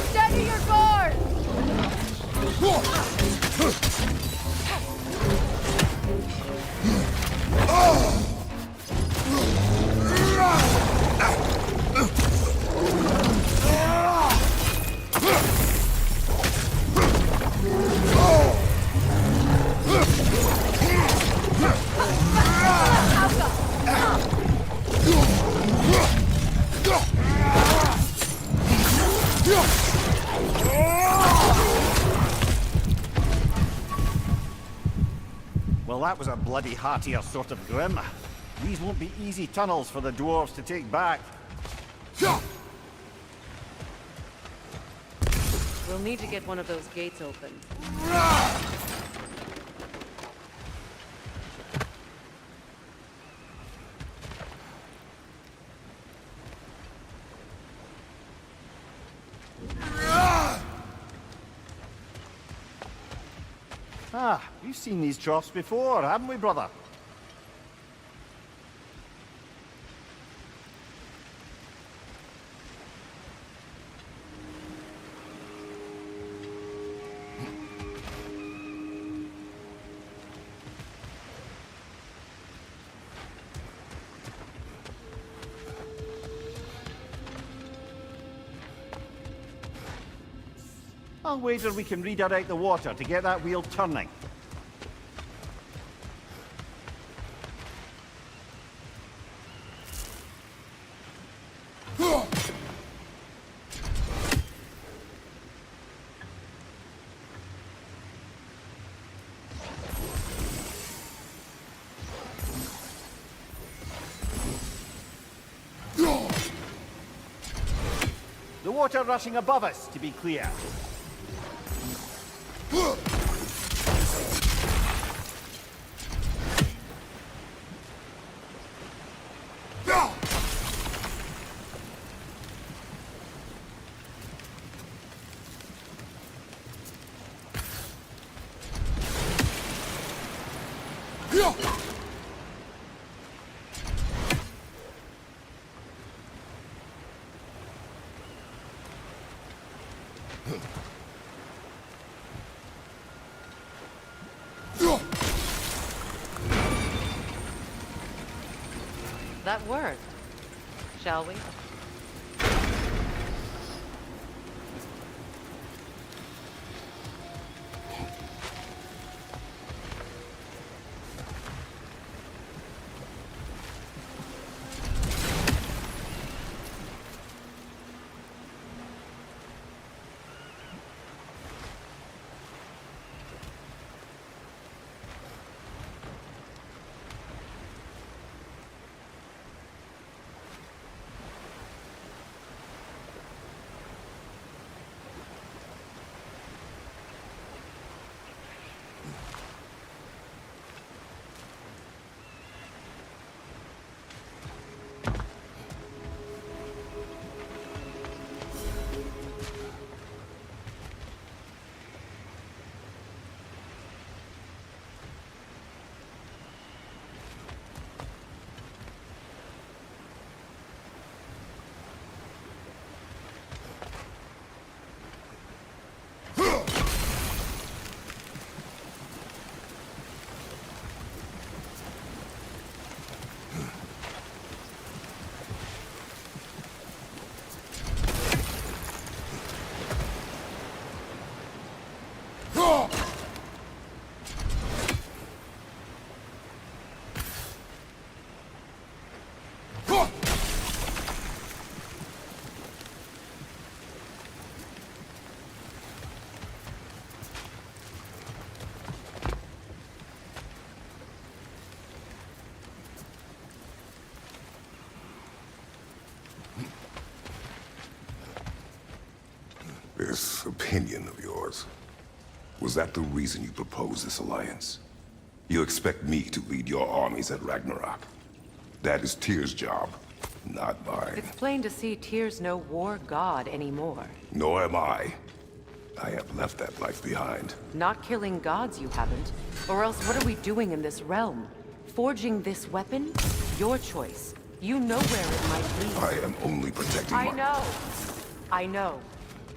Speaker 5: Steady your guard!
Speaker 3: Well, that was a bloody heartier sort of grim. These won't be easy tunnels for the dwarves to take back.
Speaker 2: We'll need to get one of those gates open.
Speaker 3: We've seen these troughs before, haven't we, brother? I'll wager we can redirect the water to get that wheel turning. The water rushing above us, to be clear.
Speaker 2: That worked. Shall we?
Speaker 1: This opinion of yours, was that the reason you proposed this alliance? You expect me to lead your armies at Ragnarok? That is Tyr's job, not mine.
Speaker 2: It's plain to see Tyr's no war god anymore.
Speaker 1: Nor am I. I have left that life behind.
Speaker 2: Not killing gods, you haven't. Or else what are we doing in this realm? Forging this weapon? Your choice. You know where it might lead.
Speaker 1: I am only protecting my...
Speaker 2: I know.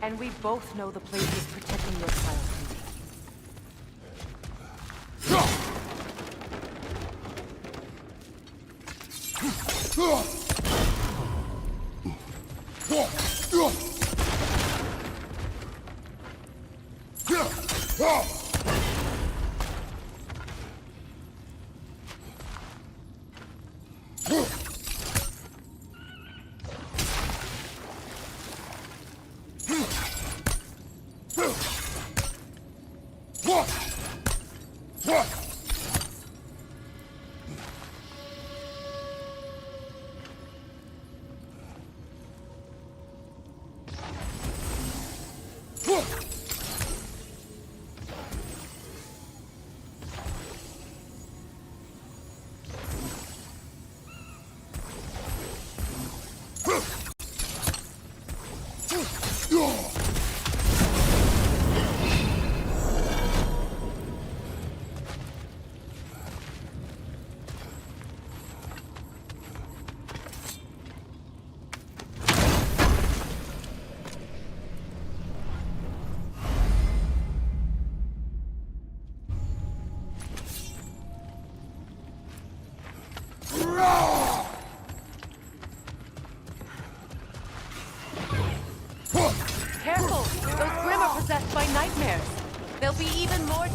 Speaker 2: And we both know the place is protecting your child.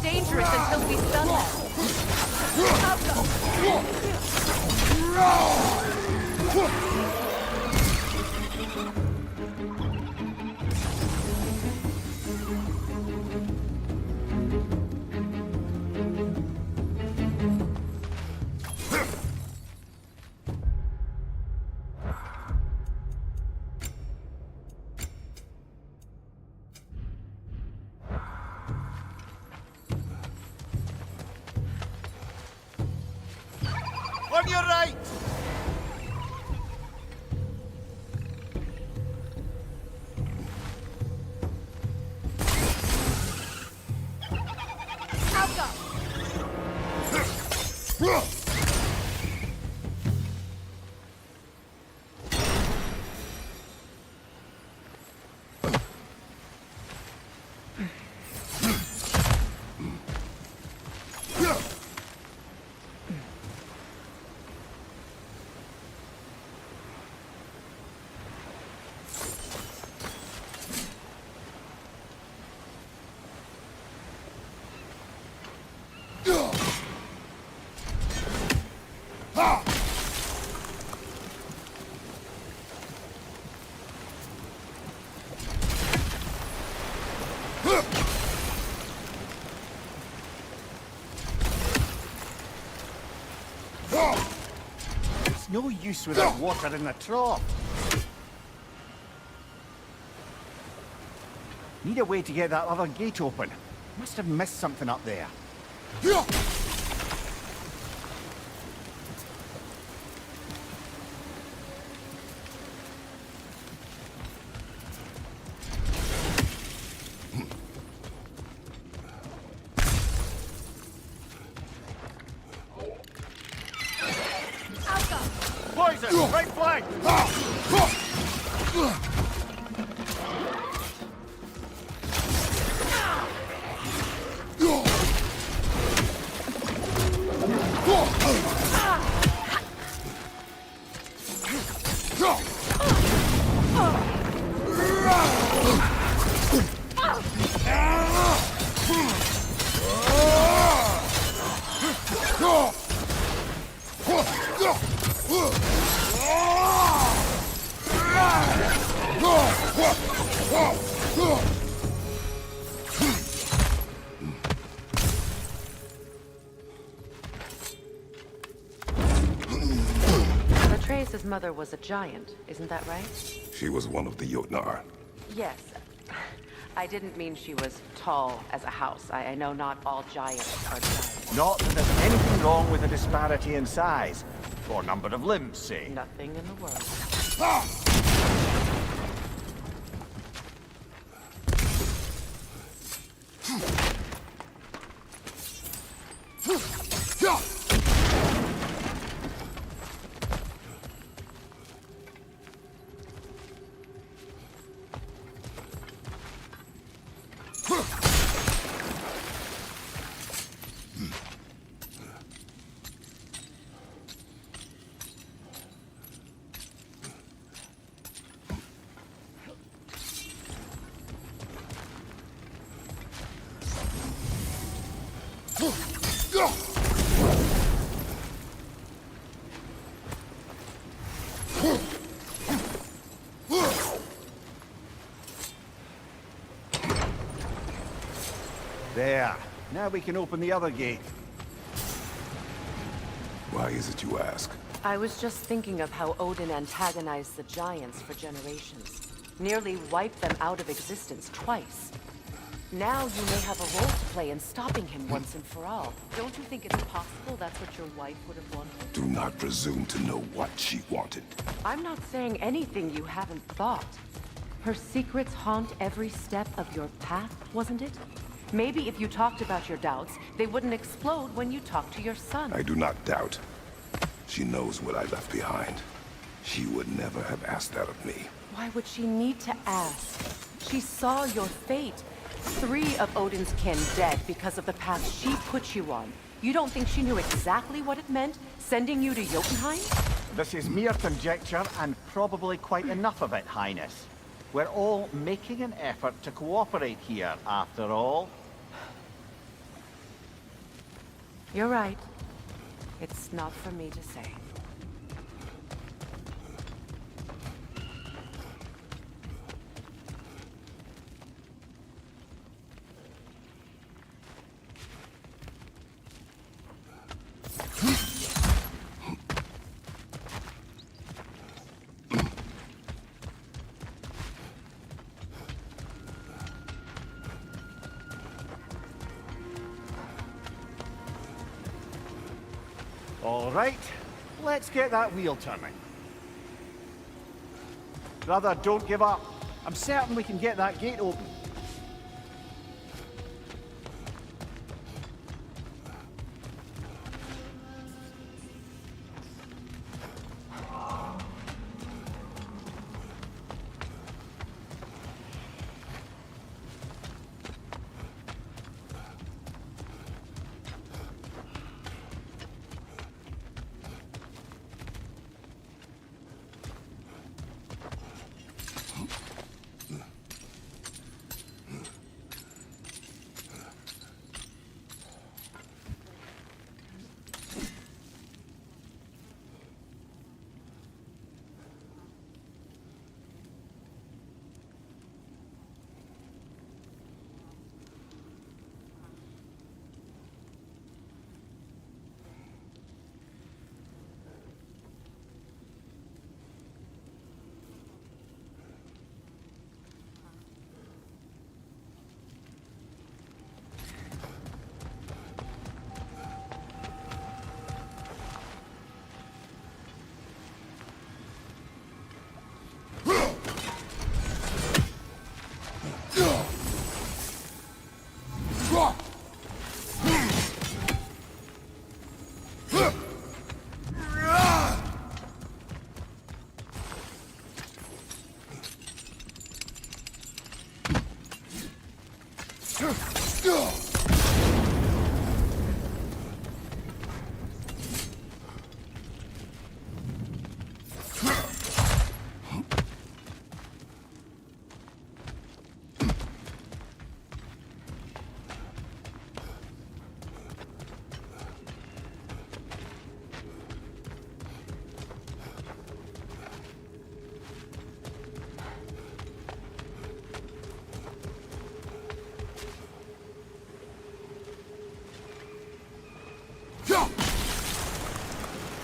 Speaker 2: get dangerous until we stun them.
Speaker 3: On your right! It's no use without water in the trough. Need a way to get that other gate open. Must have missed something up there. Poison! Right flank!
Speaker 2: Atreus' mother was a giant, isn't that right?
Speaker 1: She was one of the Jotnar.
Speaker 2: Yes. I didn't mean she was tall as a house. I know not all giants are giants.
Speaker 3: Not that there's anything wrong with a disparity in size. Or number of limbs, say.
Speaker 2: Nothing in the world.
Speaker 3: There. Now we can open the other gate.
Speaker 1: Why is it you ask?
Speaker 2: I was just thinking of how Odin antagonized the giants for generations. Nearly wiped them out of existence twice. Now you may have a role to play in stopping him once and for all. Don't you think it's possible that's what your wife would have wanted?
Speaker 1: Do not presume to know what she wanted.
Speaker 2: I'm not saying anything you haven't thought. Her secrets haunt every step of your path, wasn't it? Maybe if you talked about your doubts, they wouldn't explode when you talked to your son.
Speaker 1: I do not doubt. She knows what I left behind. She would never have asked that of me.
Speaker 2: Why would she need to ask? She saw your fate. 3 of Odin's kin dead because of the path she put you on. You don't think she knew exactly what it meant, sending you to Jotunheim?
Speaker 3: This is mere conjecture, and probably quite enough of it, Highness. We're all making an effort to cooperate here, after all.
Speaker 2: You're right. It's not for me to say.
Speaker 3: All right, let's get that wheel turning. Brother, don't give up. I'm certain we can get that gate open.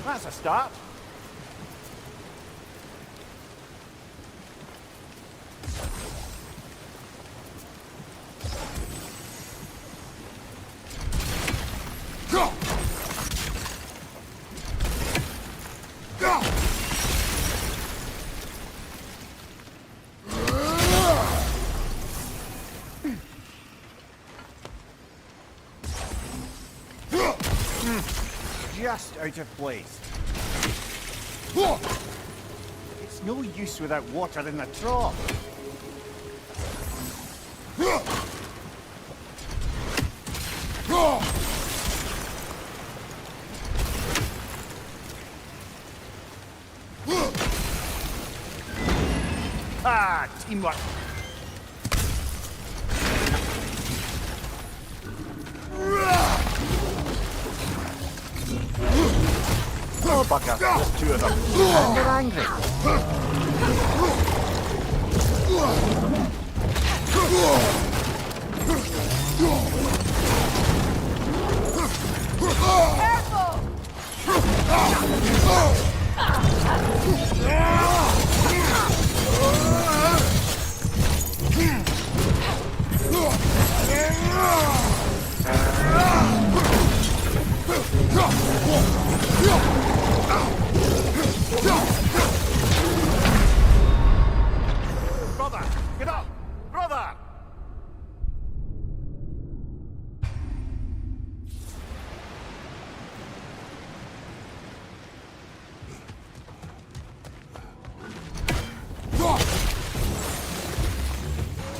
Speaker 3: That's a start. Just out of place. It's no use without water in the trough. Ah, teamwork. Oh, bugger. There's two of them. And they're angry. Brother, get up! Brother!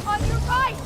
Speaker 5: On your right!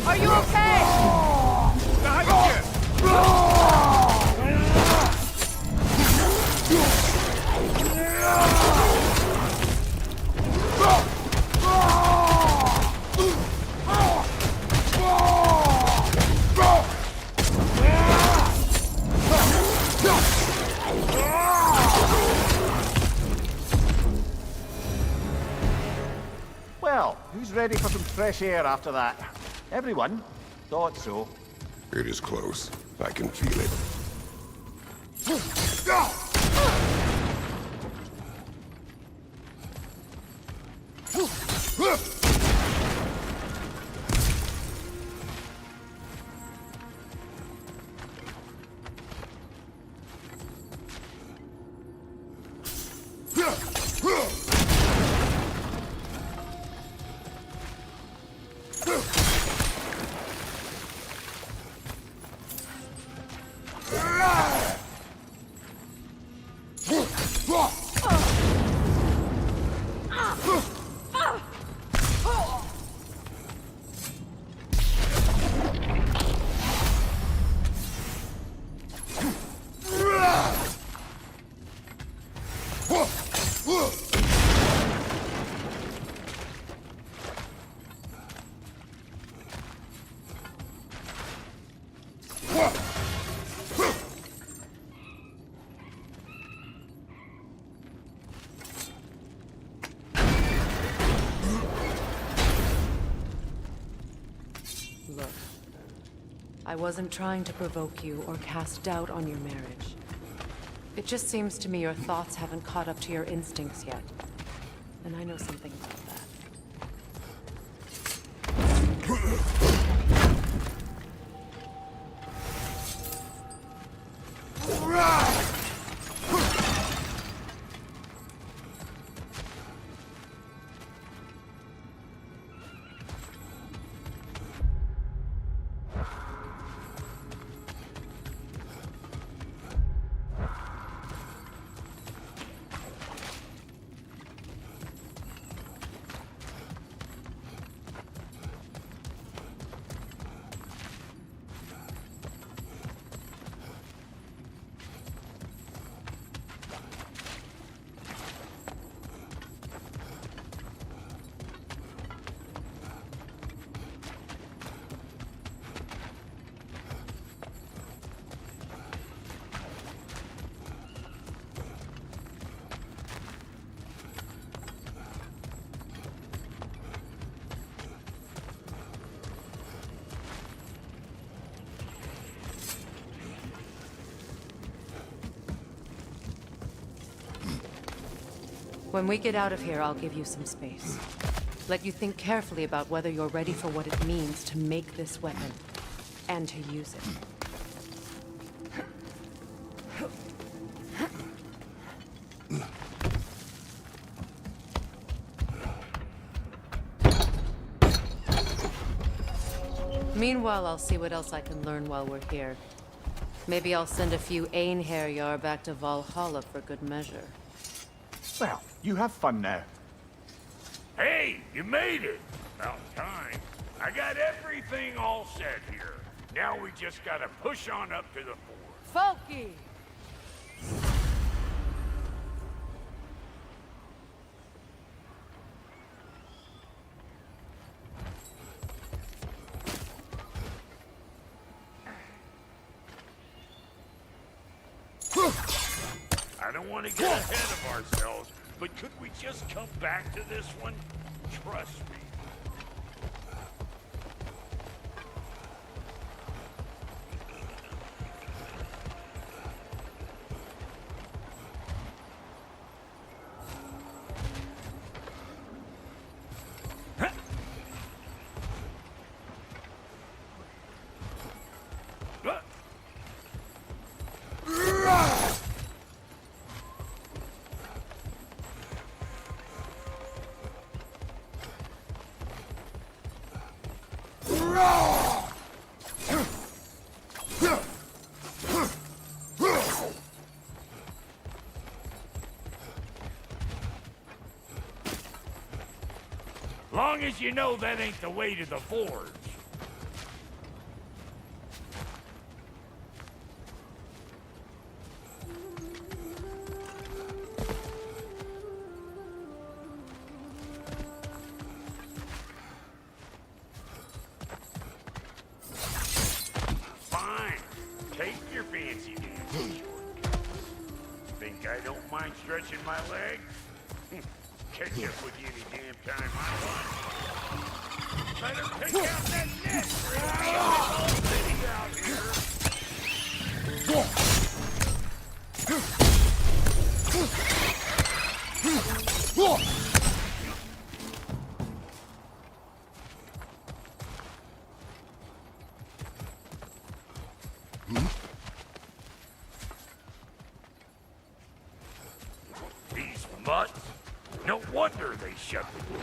Speaker 5: Are you okay?
Speaker 3: Well, who's ready for some fresh air after that? Everyone? Thought so.
Speaker 1: It is close. I can feel it.
Speaker 2: Look, I wasn't trying to provoke you or cast doubt on your marriage. It just seems to me your thoughts haven't caught up to your instincts yet. And I know something about that. When we get out of here, I'll give you some space. Let you think carefully about whether you're ready for what it means to make this weapon, and to use it. Meanwhile, I'll see what else I can learn while we're here. Maybe I'll send a few Einherjar back to Valhalla for good measure.
Speaker 3: Well, you have fun now.
Speaker 7: Hey, you made it! About time. I got everything all set here. Now we just gotta push on up to the fort.
Speaker 5: Folky!
Speaker 7: I don't want to get ahead of ourselves, but could we just come back to this one? Trust me. Long as you know that ain't the way to the forge. stretching my legs? Catch up with you any damn time I want. Better pick out that net, Freddy. All city out here. These mutts? No wonder they shut the door.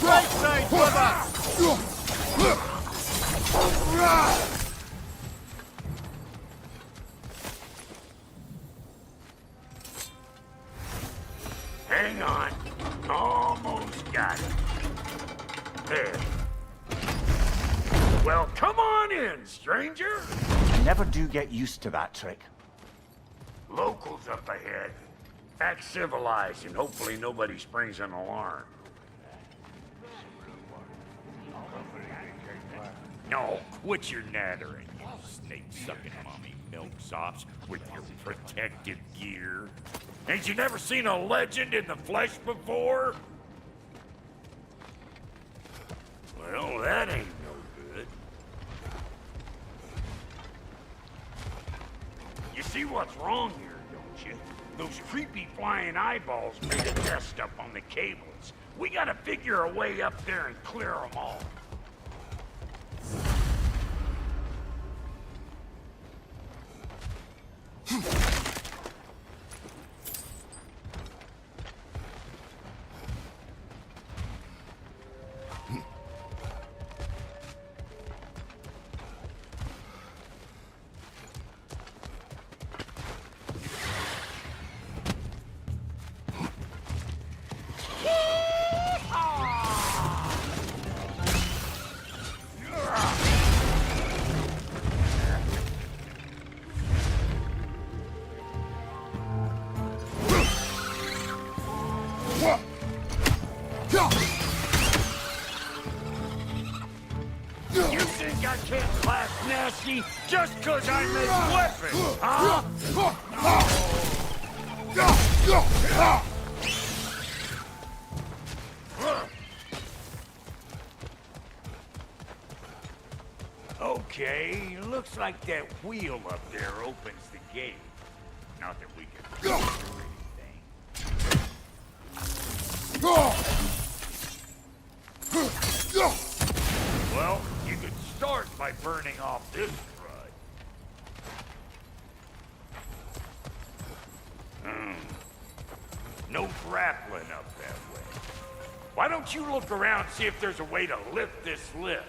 Speaker 3: Right side, brother!
Speaker 7: Hang on. Almost got it. There. Well, come on in, stranger.
Speaker 3: I never do get used to that trick.
Speaker 7: Locals up ahead. Act civilized and hopefully nobody springs an alarm. No, quit your nattering, you snake-sucking mommy milksops with your protective gear. Ain't you never seen a legend in the flesh before? Well, that ain't no good. You see what's wrong here, don't you? Those creepy flying eyeballs made a nest up on the cables. We gotta figure a way up there and clear them all. You think I can't class nasty just 'cause I make weapons, huh? Okay, looks like that wheel up there opens the gate. Not that we can do anything. Well, you could start by burning off this crud. No grappling up that way. Why don't you look around and see if there's a way to lift this lift?